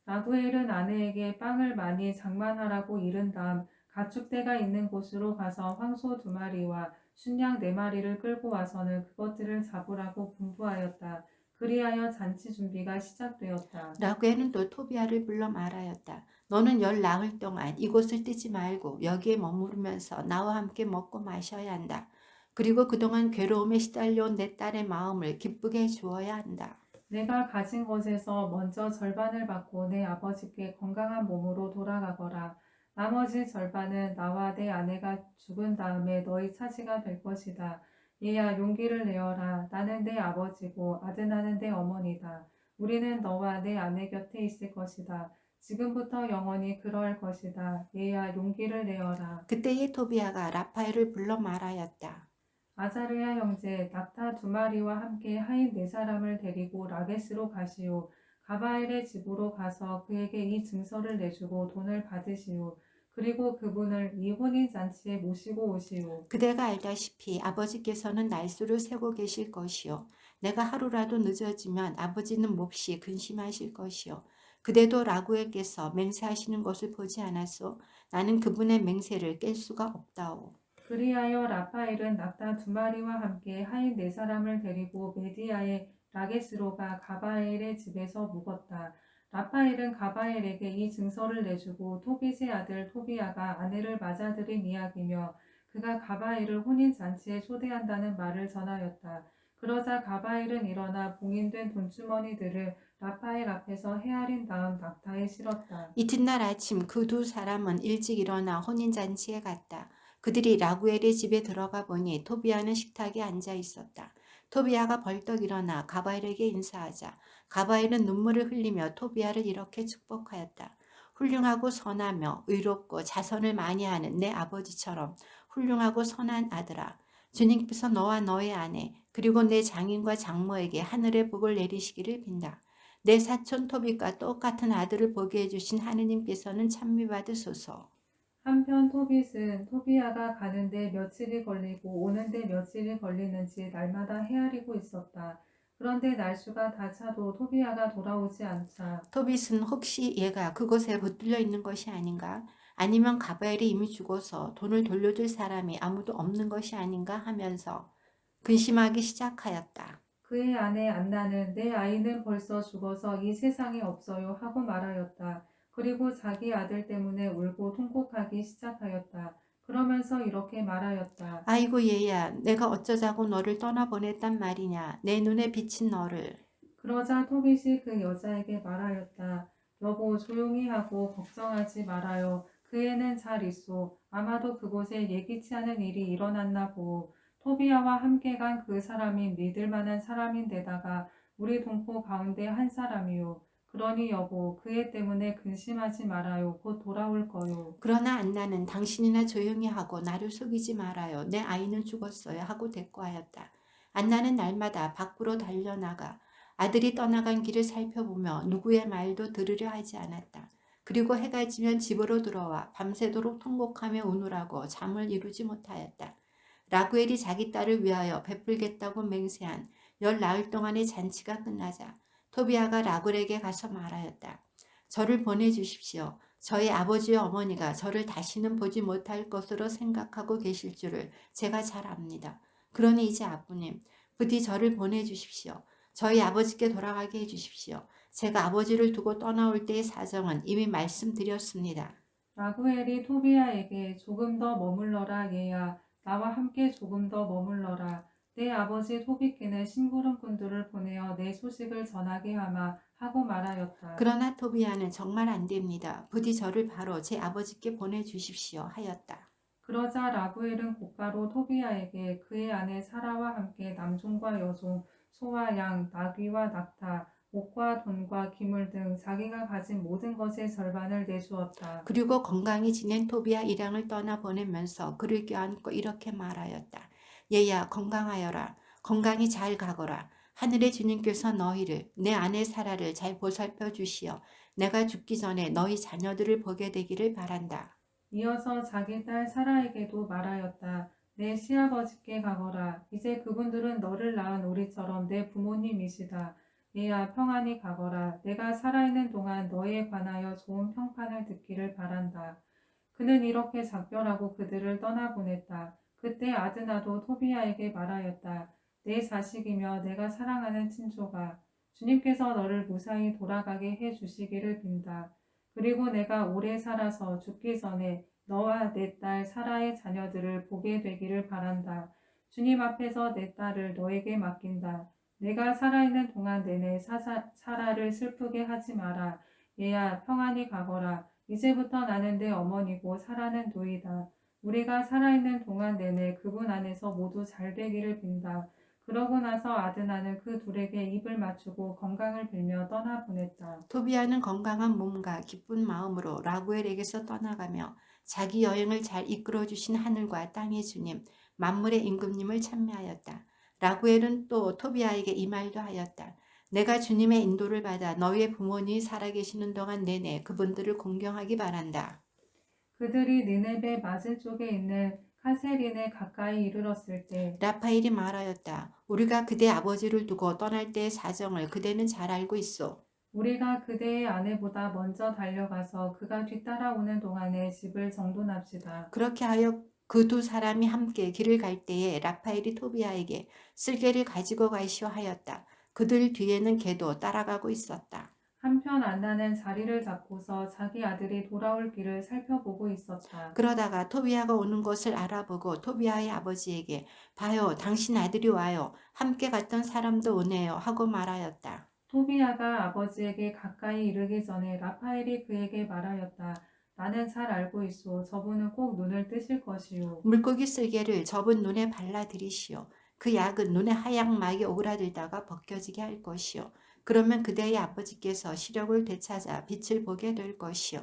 [SPEAKER 2] 라구엘은 아내에게 빵을 많이 장만하라고 이른 다음 가축대가 있는 곳으로 가서 황소 2마리와 순양 4마리를 끌고 와서는 그것들을 잡으라고 분부하였다. 그리하여 잔치 준비가 시작되었다.
[SPEAKER 1] 라구엘은 또 토비아를 불러 말하였다. 너는 10나흘 동안 이곳을 뜨지 말고 여기에 머무르면서 나와 함께 먹고 마셔야 한다. 그리고 그동안 괴로움에 시달려온 내 딸의 마음을 기쁘게 해주어야 한다.
[SPEAKER 2] 내가 가진 것에서 먼저 절반을 받고 내 아버지께 건강한 몸으로 돌아가거라. 나머지 절반은 나와 내 아내가 죽은 다음에 너희 차지가 될 것이다. 얘야 용기를 내어라. 나는 내 아버지고 아드나는 내 어머니다. 우리는 너와 내 아내 곁에 있을 것이다. 지금부터 영원히 그러할 것이다. 얘야 용기를 내어라.
[SPEAKER 1] 그때의 토비아가 라파엘을 불러 말하였다.
[SPEAKER 2] 아자르야 형제, 낙타 2마리와 함께 하인 4사람을 데리고 라게스로 가시오. 가바엘의 집으로 가서 그에게 이 증서를 내주고 돈을 받으시오. 그리고 그분을 이 혼인잔치에 모시고 오시오.
[SPEAKER 1] 그대가 알다시피 아버지께서는 날수를 세고 계실 것이요. 내가 하루라도 늦어지면 아버지는 몹시 근심하실 것이요. 그대도 라구엘께서 맹세하시는 것을 보지 않았소. 나는 그분의 맹세를 깰 수가 없다오.
[SPEAKER 2] 그리하여 라파엘은 낙타 2마리와 함께 하인 4사람을 데리고 메디아의 라게스로가 가바엘의 집에서 묵었다. 라파엘은 가바엘에게 이 증서를 내주고 토빗의 아들 토비아가 아내를 맞아들인 이야기며 그가 가바엘을 혼인잔치에 초대한다는 말을 전하였다. 그러자 가바엘은 일어나 봉인된 돈주머니들을 라파엘 앞에서 헤아린 다음 낙타에 실었다.
[SPEAKER 1] 이튿날 아침 그 2사람은 일찍 일어나 혼인잔치에 갔다. 그들이 라구엘의 집에 들어가 보니 토비아는 식탁에 앉아 있었다. 토비아가 벌떡 일어나 가바엘에게 인사하자 가바엘은 눈물을 흘리며 토비아를 이렇게 축복하였다. 훌륭하고 선하며 의롭고 자선을 많이 하는 내 아버지처럼 훌륭하고 선한 아들아. 주님께서 너와 너의 아내 그리고 내 장인과 장모에게 하늘의 복을 내리시기를 빈다. 내 사촌 토비과 똑같은 아들을 보게 해주신 하느님께서는 찬미받으소서.
[SPEAKER 2] 한편 토빗은 토비아가 가는데 며칠이 걸리고 오는데 며칠이 걸리는지 날마다 헤아리고 있었다. 그런데 날수가 다 차도 토비아가 돌아오지 않자
[SPEAKER 1] 토빗은 혹시 얘가 그곳에 붙들려 있는 것이 아닌가? 아니면 가바엘이 이미 죽어서 돈을 돌려줄 사람이 아무도 없는 것이 아닌가 하면서 근심하기 시작하였다.
[SPEAKER 2] 그의 아내 안나는 내 아이는 벌써 죽어서 이 세상에 없어요 하고 말하였다. 그리고 자기 아들 때문에 울고 통곡하기 시작하였다. 그러면서 이렇게 말하였다.
[SPEAKER 1] 아이고 얘야, 내가 어쩌자고 너를 떠나보냈단 말이냐. 내 눈에 비친 너를.
[SPEAKER 2] 그러자 토빗이 그 여자에게 말하였다. 여보, 조용히 하고 걱정하지 말아요. 그 애는 잘 있소. 아마도 그곳에 예기치 않은 일이 일어났나 보오. 토비아와 함께 간 그 사람이 믿을 만한 사람인데다가 우리 동포 가운데 한 사람이요. 그러니 여보, 그 애 때문에 근심하지 말아요. 곧 돌아올 거요.
[SPEAKER 1] 그러나 안나는 당신이나 조용히 하고 나를 속이지 말아요. 내 아이는 죽었어요 하고 대꾸하였다. 안나는 날마다 밖으로 달려나가 아들이 떠나간 길을 살펴보며 누구의 말도 들으려 하지 않았다. 그리고 해가 지면 집으로 들어와 밤새도록 통곡하며 우느라고 잠을 이루지 못하였다. 라구엘이 자기 딸을 위하여 베풀겠다고 맹세한 열 나흘 동안의 잔치가 끝나자 토비아가 라굴에게 가서 말하였다. 저를 보내주십시오. 저희 아버지와 어머니가 저를 다시는 보지 못할 것으로 생각하고 계실 줄을 제가 잘 압니다. 그러니 이제 아버님, 부디 저를 보내주십시오. 저희 아버지께 돌아가게 해주십시오. 제가 아버지를 두고 떠나올 때의 사정은 이미 말씀드렸습니다.
[SPEAKER 2] 라구엘이 토비아에게 조금 더 머물러라 얘야. 나와 함께 조금 더 머물러라. 내 아버지 토비께는 심부름꾼들을 보내어 내 소식을 전하게 하마 하고 말하였다.
[SPEAKER 1] 그러나 토비아는 정말 안 됩니다. 부디 저를 바로 제 아버지께 보내주십시오 하였다.
[SPEAKER 2] 그러자 라구엘은 곧바로 토비아에게 그의 아내 사라와 함께 남종과 여종, 소와 양, 나귀와 낙타, 옷과 돈과 기물 등 자기가 가진 모든 것의 절반을 내주었다.
[SPEAKER 1] 그리고 건강히 지낸 토비아 일양을 떠나보내면서 그를 껴안고 이렇게 말하였다. 얘야 건강하여라. 건강히 잘 가거라. 하늘의 주님께서 너희를 내 아내 사라를 잘 보살펴 주시어 내가 죽기 전에 너희 자녀들을 보게 되기를 바란다.
[SPEAKER 2] 이어서 자기 딸 사라에게도 말하였다. 내 시아버지께 가거라. 이제 그분들은 너를 낳은 우리처럼 내 부모님이시다. 얘야 평안히 가거라. 내가 살아있는 동안 너희에 관하여 좋은 평판을 듣기를 바란다. 그는 이렇게 작별하고 그들을 떠나보냈다. 그때 아드나도 토비아에게 말하였다. 내 자식이며 내가 사랑하는 친조가 주님께서 너를 무사히 돌아가게 해 주시기를 빈다. 그리고 내가 오래 살아서 죽기 전에 너와 내 딸 사라의 자녀들을 보게 되기를 바란다. 주님 앞에서 내 딸을 너에게 맡긴다. 내가 살아있는 동안 내내 사라를 슬프게 하지 마라. 얘야 평안히 가거라. 이제부터 나는 내 어머니고 사라는 누이다. 우리가 살아있는 동안 내내 그분 안에서 모두 잘 되기를 빈다. 그러고 나서 아드나는 그 둘에게 입을 맞추고 건강을 빌며 떠나보냈다.
[SPEAKER 1] 토비아는 건강한 몸과 기쁜 마음으로 라구엘에게서 떠나가며 자기 여행을 잘 이끌어 주신 하늘과 땅의 주님, 만물의 임금님을 찬미하였다. 라구엘은 또 토비아에게 이 말도 하였다. 내가 주님의 인도를 받아 너희의 부모님이 살아계시는 동안 내내 그분들을 공경하기 바란다.
[SPEAKER 2] 그들이 느네베 맞은 쪽에 있는 카세린에 가까이 이르렀을 때
[SPEAKER 1] 라파엘이 말하였다. 우리가 그대 아버지를 두고 떠날 때의 사정을 그대는 잘 알고 있어.
[SPEAKER 2] 우리가 그대의 아내보다 먼저 달려가서 그가 뒤따라오는 동안에 집을 정돈합시다.
[SPEAKER 1] 그렇게 하여 그 두 사람이 함께 길을 갈 때에 라파엘이 토비아에게 쓸개를 가지고 가시오 하였다. 그들 뒤에는 개도 따라가고 있었다.
[SPEAKER 2] 한편 안나는 자리를 잡고서 자기 아들이 돌아올 길을 살펴보고 있었다.
[SPEAKER 1] 그러다가 토비아가 오는 것을 알아보고 토비아의 아버지에게 봐요, 당신 아들이 와요. 함께 갔던 사람도 오네요 하고 말하였다.
[SPEAKER 2] 토비아가 아버지에게 가까이 이르기 전에 라파엘이 그에게 말하였다. 나는 잘 알고 있소. 저분은 꼭 눈을 뜨실 것이오.
[SPEAKER 1] 물고기 쓸개를 저분 눈에 발라들이시오. 그 약은 눈에 하얀 막이 오그라들다가 벗겨지게 할 것이오. 그러면 그대의 아버지께서 시력을 되찾아 빛을 보게 될 것이오.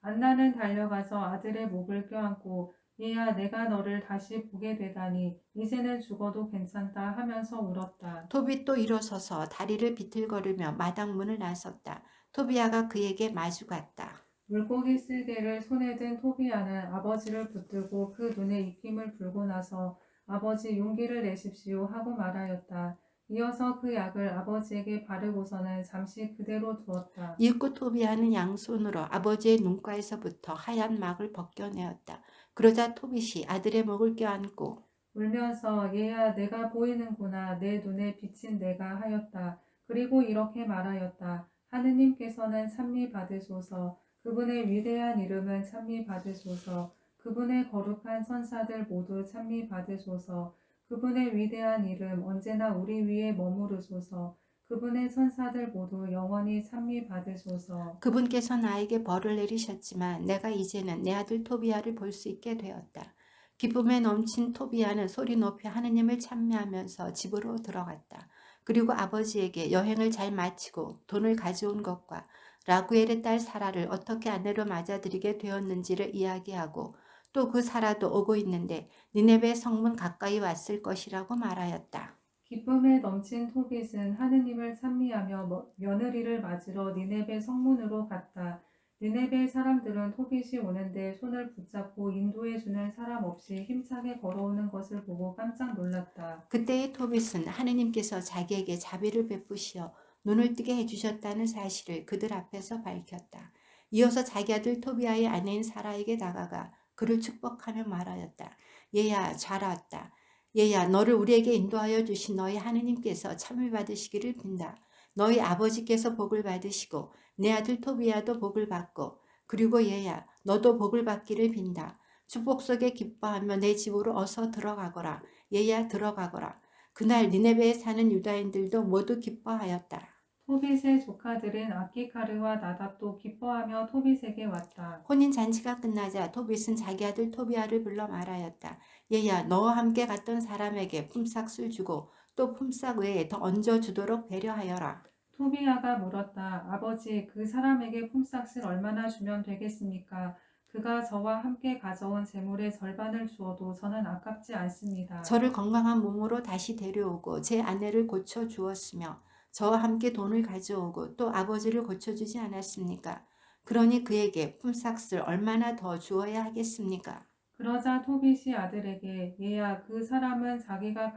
[SPEAKER 2] 안나는 달려가서 아들의 목을 껴안고 얘야 내가 너를 다시 보게 되다니 이제는 죽어도 괜찮다 하면서 울었다.
[SPEAKER 1] 토비 또 일어서서 다리를 비틀거리며 마당문을 나섰다. 토비아가 그에게 마주 갔다.
[SPEAKER 2] 물고기 쓸개를 손에 든 토비아는 아버지를 붙들고 그 눈에 입김을 불고 나서 아버지 용기를 내십시오 하고 말하였다. 이어서 그 약을 아버지에게 바르고서는 잠시 그대로 두었다.
[SPEAKER 1] 이윽고 토비아는 양손으로 아버지의 눈가에서부터 하얀 막을 벗겨내었다. 그러자 토빗이 아들의 목을 껴안고
[SPEAKER 2] 울면서 얘야 내가 보이는구나 내 눈에 비친 내가 하였다. 그리고 이렇게 말하였다. 하느님께서는 찬미 받으소서. 그분의 위대한 이름은 찬미 받으소서. 그분의 거룩한 선사들 모두 찬미 받으소서. 그분의 위대한 이름 언제나 우리 위에 머무르소서. 그분의 선사들 모두 영원히 찬미 받으소서.
[SPEAKER 1] 그분께서 나에게 벌을 내리셨지만 내가 이제는 내 아들 토비아를 볼 수 있게 되었다. 기쁨에 넘친 토비아는 소리 높여 하느님을 찬미하면서 집으로 들어갔다. 그리고 아버지에게 여행을 잘 마치고 돈을 가져온 것과 라구엘의 딸 사라를 어떻게 아내로 맞아들이게 되었는지를 이야기하고 또 그 사라도 오고 있는데 니네베 성문 가까이 왔을 것이라고 말하였다.
[SPEAKER 2] 기쁨에 넘친 토빗은 하느님을 찬미하며 며느리를 맞으러 니네베 성문으로 갔다. 니네베 사람들은 토빗이 오는데 손을 붙잡고 인도해주는 사람 없이 힘차게 걸어오는 것을 보고 깜짝 놀랐다.
[SPEAKER 1] 그때의 토빗은 하느님께서 자기에게 자비를 베푸시어 눈을 뜨게 해주셨다는 사실을 그들 앞에서 밝혔다. 이어서 자기 아들 토비아의 아내인 사라에게 다가가 그를 축복하며 말하였다. 얘야 잘 왔다. 얘야 너를 우리에게 인도하여 주신 너희 하느님께서 참을 받으시기를 빈다. 너희 아버지께서 복을 받으시고 내 아들 토비아도 복을 받고 그리고 얘야 너도 복을 받기를 빈다. 축복 속에 기뻐하며 내 집으로 어서 들어가거라. 얘야 들어가거라. 그날 니네베에 사는 유다인들도 모두 기뻐하였다.
[SPEAKER 2] 토빗의 조카들인 아키카르와 나답도 기뻐하며 토빗에게 왔다.
[SPEAKER 1] 혼인 잔치가 끝나자 토빗은 자기 아들 토비아를 불러 말하였다. 얘야 너와 함께 갔던 사람에게 품삯을 주고 또 품삯 외에 더 얹어 주도록 배려하여라.
[SPEAKER 2] 토비야가 물었다. 아버지, 그 사람에게 품삯을 얼마나 주면 되겠습니까? 그가 저와 함께 가져온 재물의 절반을 주어도 저는 아깝지 않습니다.
[SPEAKER 1] 저를 건강한 몸으로 다시 데려오고 제 아내를 고쳐 주었으며 저와 함께 돈을 가져오고 또 아버지를 고쳐주지 않았습니까? 그러니 그에게 품삯을 얼마나 더 주어야 하겠습니까?
[SPEAKER 2] 그러자 토빗이 아들에게 얘야, 그 사람은 자기가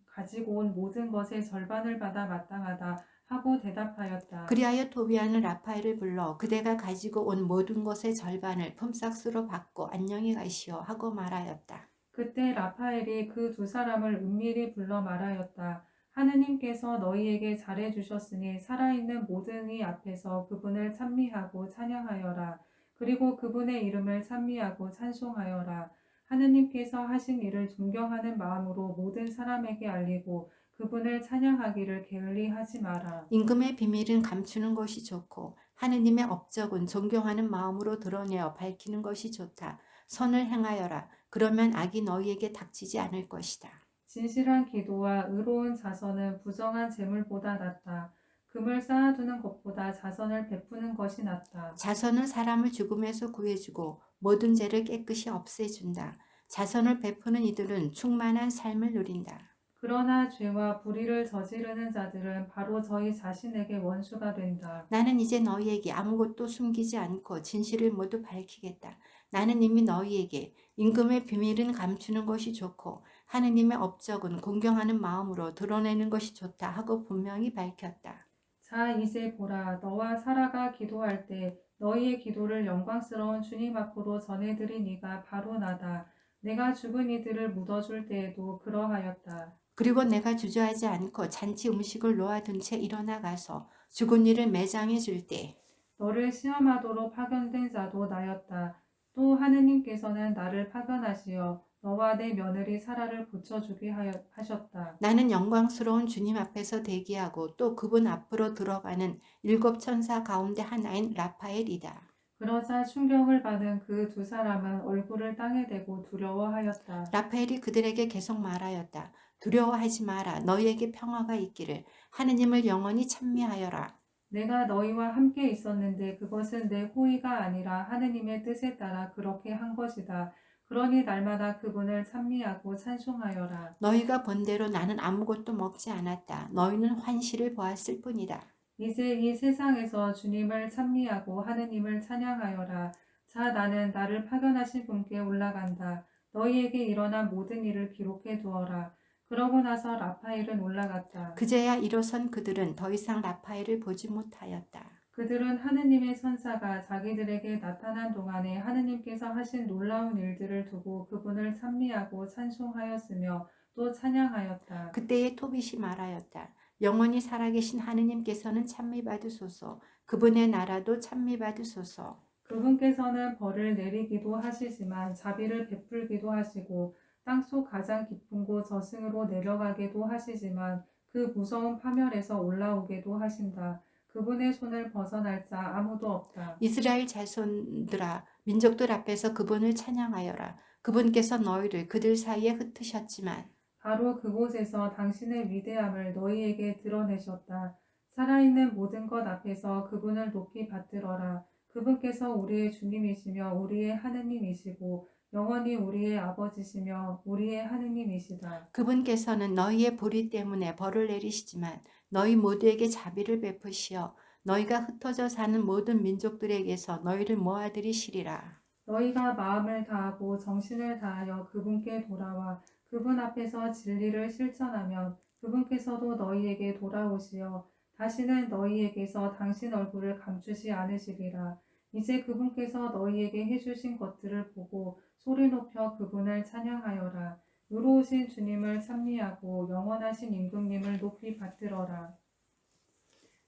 [SPEAKER 2] 가지고 온 모든 것의 절반을 받아 마땅하다 하고 대답하였다.
[SPEAKER 1] 그리하여 토비아는 라파엘을 불러 그대가 가지고 온 모든 것의 절반을 품삯으로 받고 안녕히 가시오 하고 말하였다.
[SPEAKER 2] 그때 라파엘이 그 두 사람을 은밀히 불러 말하였다. 하느님께서 너희에게 잘해 주셨으니 살아있는 모든 이 앞에서 그분을 찬미하고 찬양하여라. 그리고 그분의 이름을 찬미하고 찬송하여라. 하느님께서 하신 일을 존경하는 마음으로 모든 사람에게 알리고 그분을 찬양하기를 게을리 하지 마라.
[SPEAKER 1] 임금의 비밀은 감추는 것이 좋고 하느님의 업적은 존경하는 마음으로 드러내어 밝히는 것이 좋다. 선을 행하여라. 그러면 악이 너희에게 닥치지 않을 것이다.
[SPEAKER 2] 진실한 기도와 의로운 자선은 부정한 재물보다 낫다. 금을 쌓아두는 것보다 자선을 베푸는 것이 낫다.
[SPEAKER 1] 자선은 사람을 죽음에서 구해주고 모든 죄를 깨끗이 없애준다. 자선을 베푸는 이들은 충만한 삶을 누린다.
[SPEAKER 2] 그러나 죄와 불의를 저지르는 자들은 바로 저희 자신에게 원수가 된다.
[SPEAKER 1] 나는 이제 너희에게 아무것도 숨기지 않고 진실을 모두 밝히겠다. 나는 이미 너희에게 임금의 비밀은 감추는 것이 좋고 하느님의 업적은 공경하는 마음으로 드러내는 것이 좋다 하고 분명히 밝혔다.
[SPEAKER 2] 자, 이제 보라. 너와 사라가 기도할 때 너희의 기도를 영광스러운 주님 앞으로 전해드린 이가 바로 나다. 내가 죽은 이들을 묻어줄 때에도 그러하였다.
[SPEAKER 1] 그리고 내가 주저하지 않고 잔치 음식을 놓아둔 채 일어나 가서 죽은 이를 매장해 줄 때
[SPEAKER 2] 너를 시험하도록 파견된 자도 나였다. 또 하느님께서는 나를 파견하시어 너와 내 며느리 사라를 고쳐주게 하셨다.
[SPEAKER 1] 나는 영광스러운 주님 앞에서 대기하고 또 그분 앞으로 들어가는 7천사 가운데 하나인 라파엘이다.
[SPEAKER 2] 그러자 충격을 받은 그 두 사람은 얼굴을 땅에 대고 두려워하였다.
[SPEAKER 1] 라파엘이 그들에게 계속 말하였다. 두려워하지 마라. 너희에게 평화가 있기를. 하느님을 영원히 찬미하여라.
[SPEAKER 2] 내가 너희와 함께 있었는데 그것은 내 호의가 아니라 하느님의 뜻에 따라 그렇게 한 것이다. 그러니 날마다 그분을 찬미하고 찬송하여라.
[SPEAKER 1] 너희가 본 대로 나는 아무것도 먹지 않았다. 너희는 환시를 보았을 뿐이다.
[SPEAKER 2] 이제 이 세상에서 주님을 찬미하고 하느님을 찬양하여라. 자, 나는 나를 파견하신 분께 올라간다. 너희에게 일어난 모든 일을 기록해 두어라. 그러고 나서 라파엘은 올라갔다.
[SPEAKER 1] 그제야 일어선 그들은 더 이상 라파엘을 보지 못하였다.
[SPEAKER 2] 그들은 하느님의 선사가 자기들에게 나타난 동안에 하느님께서 하신 놀라운 일들을 두고 그분을 찬미하고 찬송하였으며 또 찬양하였다.
[SPEAKER 1] 그때에 토빗이 말하였다. 영원히 살아계신 하느님께서는 찬미받으소서. 그분의 나라도 찬미받으소서.
[SPEAKER 2] 그분께서는 벌을 내리기도 하시지만 자비를 베풀기도 하시고 땅속 가장 깊은 곳 저승으로 내려가게도 하시지만 그 무서운 파멸에서 올라오게도 하신다. 그분의 손을 벗어날 자 아무도 없다.
[SPEAKER 1] 이스라엘 자손들아 민족들 앞에서 그분을 찬양하여라. 그분께서 너희를 그들 사이에 흩으셨지만
[SPEAKER 2] 바로 그곳에서 당신의 위대함을 너희에게 드러내셨다. 살아있는 모든 것 앞에서 그분을 높이 받들어라. 그분께서 우리의 주님이시며 우리의 하느님이시고 영원히 우리의 아버지시며 우리의 하느님이시다.
[SPEAKER 1] 그분께서는 너희의 불의 때문에 벌을 내리시지만 너희 모두에게 자비를 베푸시어 너희가 흩어져 사는 모든 민족들에게서 너희를 모아들이시리라.
[SPEAKER 2] 너희가 마음을 다하고 정신을 다하여 그분께 돌아와 그분 앞에서 진리를 실천하면 그분께서도 너희에게 돌아오시어 다시는 너희에게서 당신 얼굴을 감추지 않으시리라. 이제 그분께서 너희에게 해주신 것들을 보고 소리 높여 그분을 찬양하여라. 의로우신 주님을 찬미하고 영원하신 임금님을 높이 받들어라.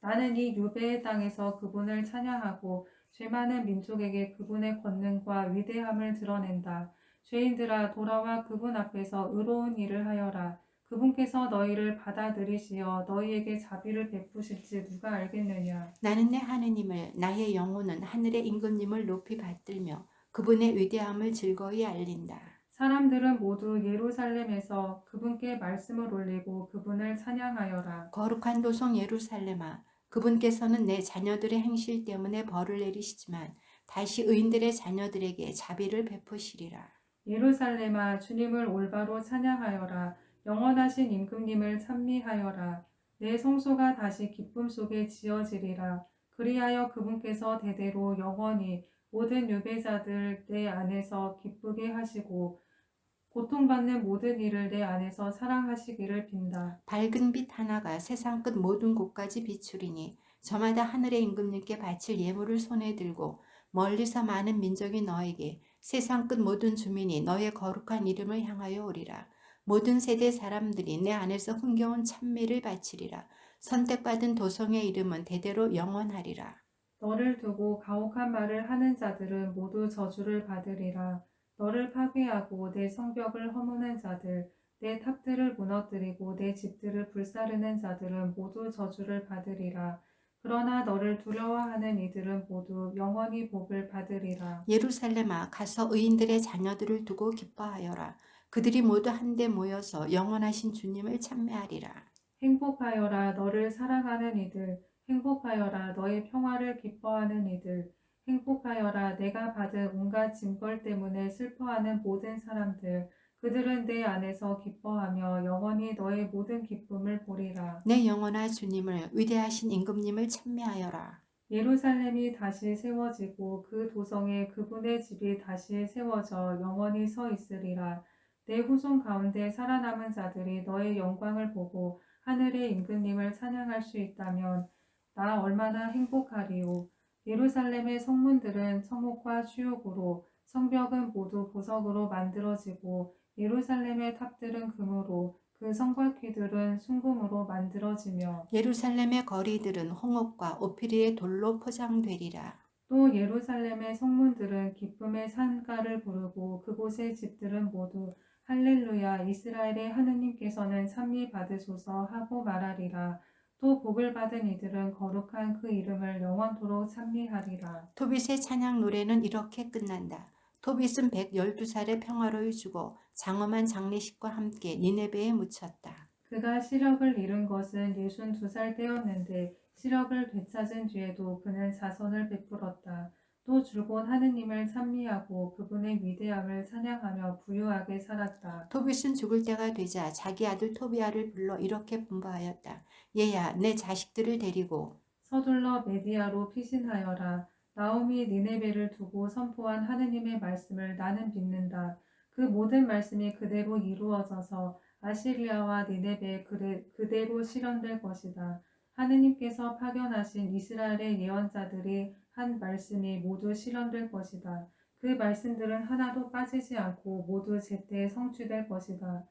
[SPEAKER 2] 나는 이 유배의 땅에서 그분을 찬양하고 죄 많은 민족에게 그분의 권능과 위대함을 드러낸다. 죄인들아 돌아와 그분 앞에서 의로운 일을 하여라. 그분께서 너희를 받아들이시어 너희에게 자비를 베푸실지 누가 알겠느냐.
[SPEAKER 1] 나는 내 하느님을 나의 영혼은 하늘의 임금님을 높이 받들며 그분의 위대함을 즐거이 알린다.
[SPEAKER 2] 사람들은 모두 예루살렘에서 그분께 말씀을 올리고 그분을 찬양하여라.
[SPEAKER 1] 거룩한 도성 예루살렘아, 그분께서는 내 자녀들의 행실 때문에 벌을 내리시지만 다시 의인들의 자녀들에게 자비를 베푸시리라.
[SPEAKER 2] 예루살렘아 주님을 올바로 찬양하여라. 영원하신 임금님을 찬미하여라. 내 성소가 다시 기쁨 속에 지어지리라. 그리하여 그분께서 대대로 영원히 모든 유배자들 내 안에서 기쁘게 하시고 고통받는 모든 이를 내 안에서 사랑하시기를 빈다.
[SPEAKER 1] 밝은 빛 하나가 세상 끝 모든 곳까지 비추리니 저마다 하늘의 임금님께 바칠 예물을 손에 들고 멀리서 많은 민족이 너에게 세상 끝 모든 주민이 너의 거룩한 이름을 향하여 오리라. 모든 세대 사람들이 내 안에서 흥겨운 찬미를 바치리라. 선택받은 도성의 이름은 대대로 영원하리라.
[SPEAKER 2] 너를 두고 가혹한 말을 하는 자들은 모두 저주를 받으리라. 너를 파괴하고 내 성벽을 허무는 자들, 내 탑들을 무너뜨리고 내 집들을 불사르는 자들은 모두 저주를 받으리라. 그러나 너를 두려워하는 이들은 모두 영원히 복을 받으리라.
[SPEAKER 1] 예루살렘아, 가서 의인들의 자녀들을 두고 기뻐하여라. 그들이 모두 한데 모여서 영원하신 주님을 찬미하리라.
[SPEAKER 2] 행복하여라 너를 사랑하는 이들, 행복하여라 너의 평화를 기뻐하는 이들, 행복하여라 내가 받은 온갖 징벌 때문에 슬퍼하는 모든 사람들, 그들은 내 안에서 기뻐하며 영원히 너의 모든 기쁨을 보리라.
[SPEAKER 1] 내 영혼아 주님을 위대하신 임금님을 찬미하여라.
[SPEAKER 2] 예루살렘이 다시 세워지고 그 도성에 그분의 집이 다시 세워져 영원히 서 있으리라. 내 후손 가운데 살아남은 자들이 너의 영광을 보고 하늘의 임금님을 찬양할 수 있다면 나 얼마나 행복하리요. 예루살렘의 성문들은 청옥과 수욕으로, 성벽은 모두 보석으로 만들어지고 예루살렘의 탑들은 금으로, 그 성곽귀들은 순금으로 만들어지며
[SPEAKER 1] 예루살렘의 거리들은 홍옥과 오피리의 돌로 포장되리라.
[SPEAKER 2] 또 예루살렘의 성문들은 기쁨의 찬가를 부르고 그곳의 집들은 모두 할렐루야 이스라엘의 하느님께서는 찬미 받으소서 하고 말하리라. 또 복을 받은 이들은 거룩한 그 이름을 영원토록 찬미하리라.
[SPEAKER 1] 토빗의 찬양 노래는 이렇게 끝난다. 토빗은 112살의 평화로이 주고 장엄한 장례식과 함께 니네베에 묻혔다.
[SPEAKER 2] 그가 시력을 잃은 것은 62살 때였는데 시력을 되찾은 뒤에도 그는 자선을 베풀었다. 또 줄곧 하느님을 찬미하고 그분의 위대함을 찬양하며 부유하게 살았다.
[SPEAKER 1] 토빗은 죽을 때가 되자 자기 아들 토비아를 불러 이렇게 분부하였다. 얘야, 내 자식들을 데리고
[SPEAKER 2] 서둘러 메디아로 피신하여라. 나옴이 니네베를 두고 선포한 하느님의 말씀을 나는 믿는다. 그 모든 말씀이 그대로 이루어져서 아시리아와 니네베에 그대로 실현될 것이다. 하느님께서 파견하신 이스라엘의 예언자들이 한 말씀이 모두 실현될 것이다. 그 말씀들은 하나도 빠지지 않고 모두 제때 성취될 것이다.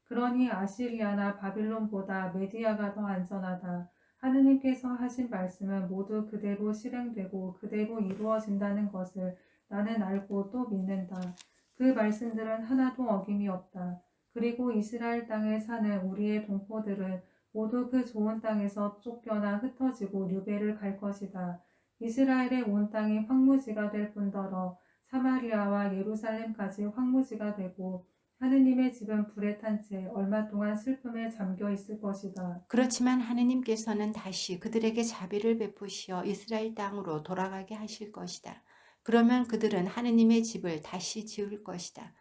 [SPEAKER 2] 그러니 아시리아나 바빌론보다 메디아가 더 안전하다. 하느님께서 하신 말씀은 모두 그대로 실행되고 그대로 이루어진다는 것을 나는 알고 또 믿는다. 그 말씀들은 하나도 어김이 없다. 그리고 이스라엘 땅에 사는 우리의 동포들은 모두 그 좋은 땅에서 쫓겨나 흩어지고 유배를 갈 것이다. 이스라엘의 온 땅이 황무지가 될 뿐더러 사마리아와 예루살렘까지 황무지가 되고 하느님의 집은 불에 탄 채 얼마 동안 슬픔에 잠겨 있을 것이다.
[SPEAKER 1] 그렇지만 하느님께서는 다시 그들에게 자비를 베푸시어 이스라엘 땅으로 돌아가게 하실 것이다. 그러면 그들은 하느님의 집을 다시 지을 것이다.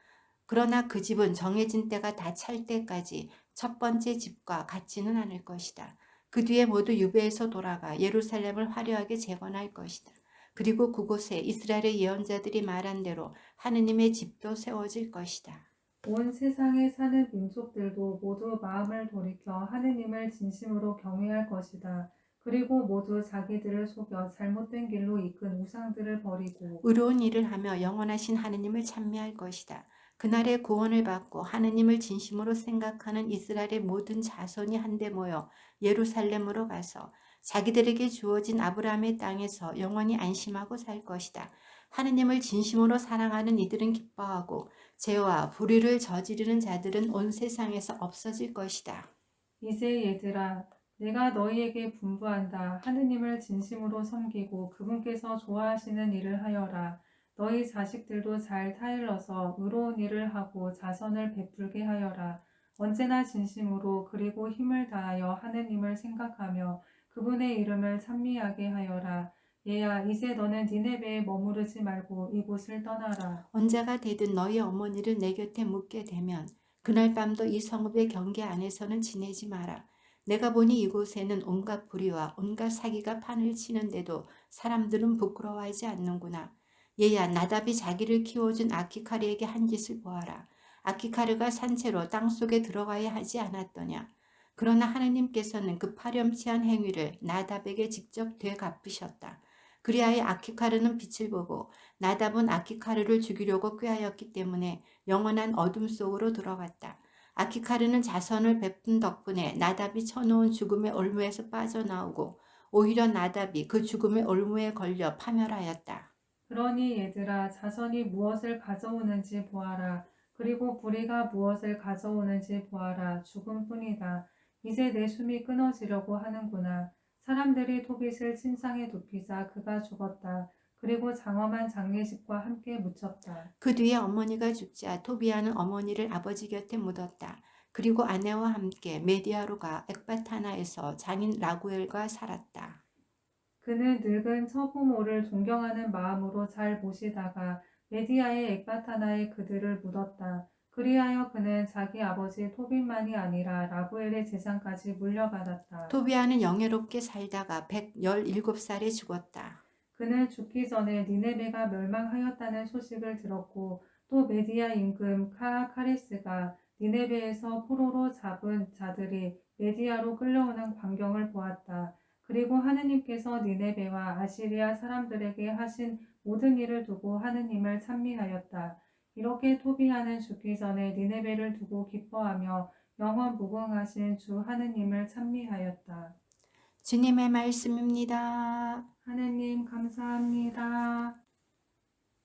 [SPEAKER 1] 그러나 그 집은 정해진 때가 다 찰 때까지 첫 번째 집과 같지는 않을 것이다. 그 뒤에 모두 유배에서 돌아가 예루살렘을 화려하게 재건할 것이다. 그리고 그곳에 이스라엘의 예언자들이 말한 대로 하느님의 집도 세워질 것이다.
[SPEAKER 2] 온 세상에 사는 민족들도 모두 마음을 돌이켜 하느님을 진심으로 경외할 것이다. 그리고 모두 자기들을 속여 잘못된 길로 이끈 우상들을 버리고
[SPEAKER 1] 의로운 일을 하며 영원하신 하느님을 찬미할 것이다. 그날에 구원을 받고 하느님을 진심으로 생각하는 이스라엘의 모든 자손이 한데 모여 예루살렘으로 가서 자기들에게 주어진 아브라함의 땅에서 영원히 안심하고 살 것이다. 하느님을 진심으로 사랑하는 이들은 기뻐하고 죄와 불의를 저지르는 자들은 온 세상에서 없어질 것이다.
[SPEAKER 2] 이제 얘들아, 내가 너희에게 분부한다. 하느님을 진심으로 섬기고 그분께서 좋아하시는 일을 하여라. 너희 자식들도 잘 타일러서 의로운 일을 하고 자선을 베풀게 하여라. 언제나 진심으로 그리고 힘을 다하여 하느님을 생각하며 그분의 이름을 찬미하게 하여라. 얘야, 이제 너는 니네베에 머무르지 말고 이곳을 떠나라.
[SPEAKER 1] 언제가 되든 너희 어머니를 내 곁에 묻게 되면 그날 밤도 이 성읍의 경계 안에서는 지내지 마라. 내가 보니 이곳에는 온갖 불의와 온갖 사기가 판을 치는데도 사람들은 부끄러워하지 않는구나. 얘야, 나답이 자기를 키워준 아키카르에게 한 짓을 보아라. 아키카르가 산채로 땅속에 들어가야 하지 않았더냐. 그러나 하느님께서는 그 파렴치한 행위를 나답에게 직접 되갚으셨다. 그리하여 아키카르는 빛을 보고 나답은 아키카르를 죽이려고 꾀하였기 때문에 영원한 어둠 속으로 들어갔다. 아키카르는 자선을 베푼 덕분에 나답이 쳐놓은 죽음의 올무에서 빠져나오고 오히려 나답이 그 죽음의 올무에 걸려 파멸하였다.
[SPEAKER 2] 그러니 얘들아, 자선이 무엇을 가져오는지 보아라. 그리고 불의가 무엇을 가져오는지 보아라. 죽음뿐이다. 이제 내 숨이 끊어지려고 하는구나. 사람들이 토빗을 침상에 눕히자 그가 죽었다. 그리고 장엄한 장례식과 함께 묻혔다.
[SPEAKER 1] 그 뒤에 어머니가 죽자 토비아는 어머니를 아버지 곁에 묻었다. 그리고 아내와 함께 메디아로 가 엑바타나에서 장인 라구엘과 살았다.
[SPEAKER 2] 그는 늙은 처부모를 존경하는 마음으로 잘 모시다가 메디아의 엑바타나에 그들을 묻었다. 그리하여 그는 자기 아버지 토빗만이 아니라 라구엘의 재산까지 물려받았다.
[SPEAKER 1] 토비아는 영예롭게 살다가 117살에 죽었다.
[SPEAKER 2] 그는 죽기 전에 니네베가 멸망하였다는 소식을 들었고 또 메디아 임금 카하카리스가 니네베에서 포로로 잡은 자들이 메디아로 끌려오는 광경을 보았다. 그리고 하느님께서 니네베와 아시리아 사람들에게 하신 모든 일을 두고 하느님을 찬미하였다. 이렇게 토비아는 죽기 전에 니네베를 두고 기뻐하며 영원 무궁하신 주 하느님을 찬미하였다.
[SPEAKER 1] 주님의 말씀입니다.
[SPEAKER 2] 하느님 감사합니다.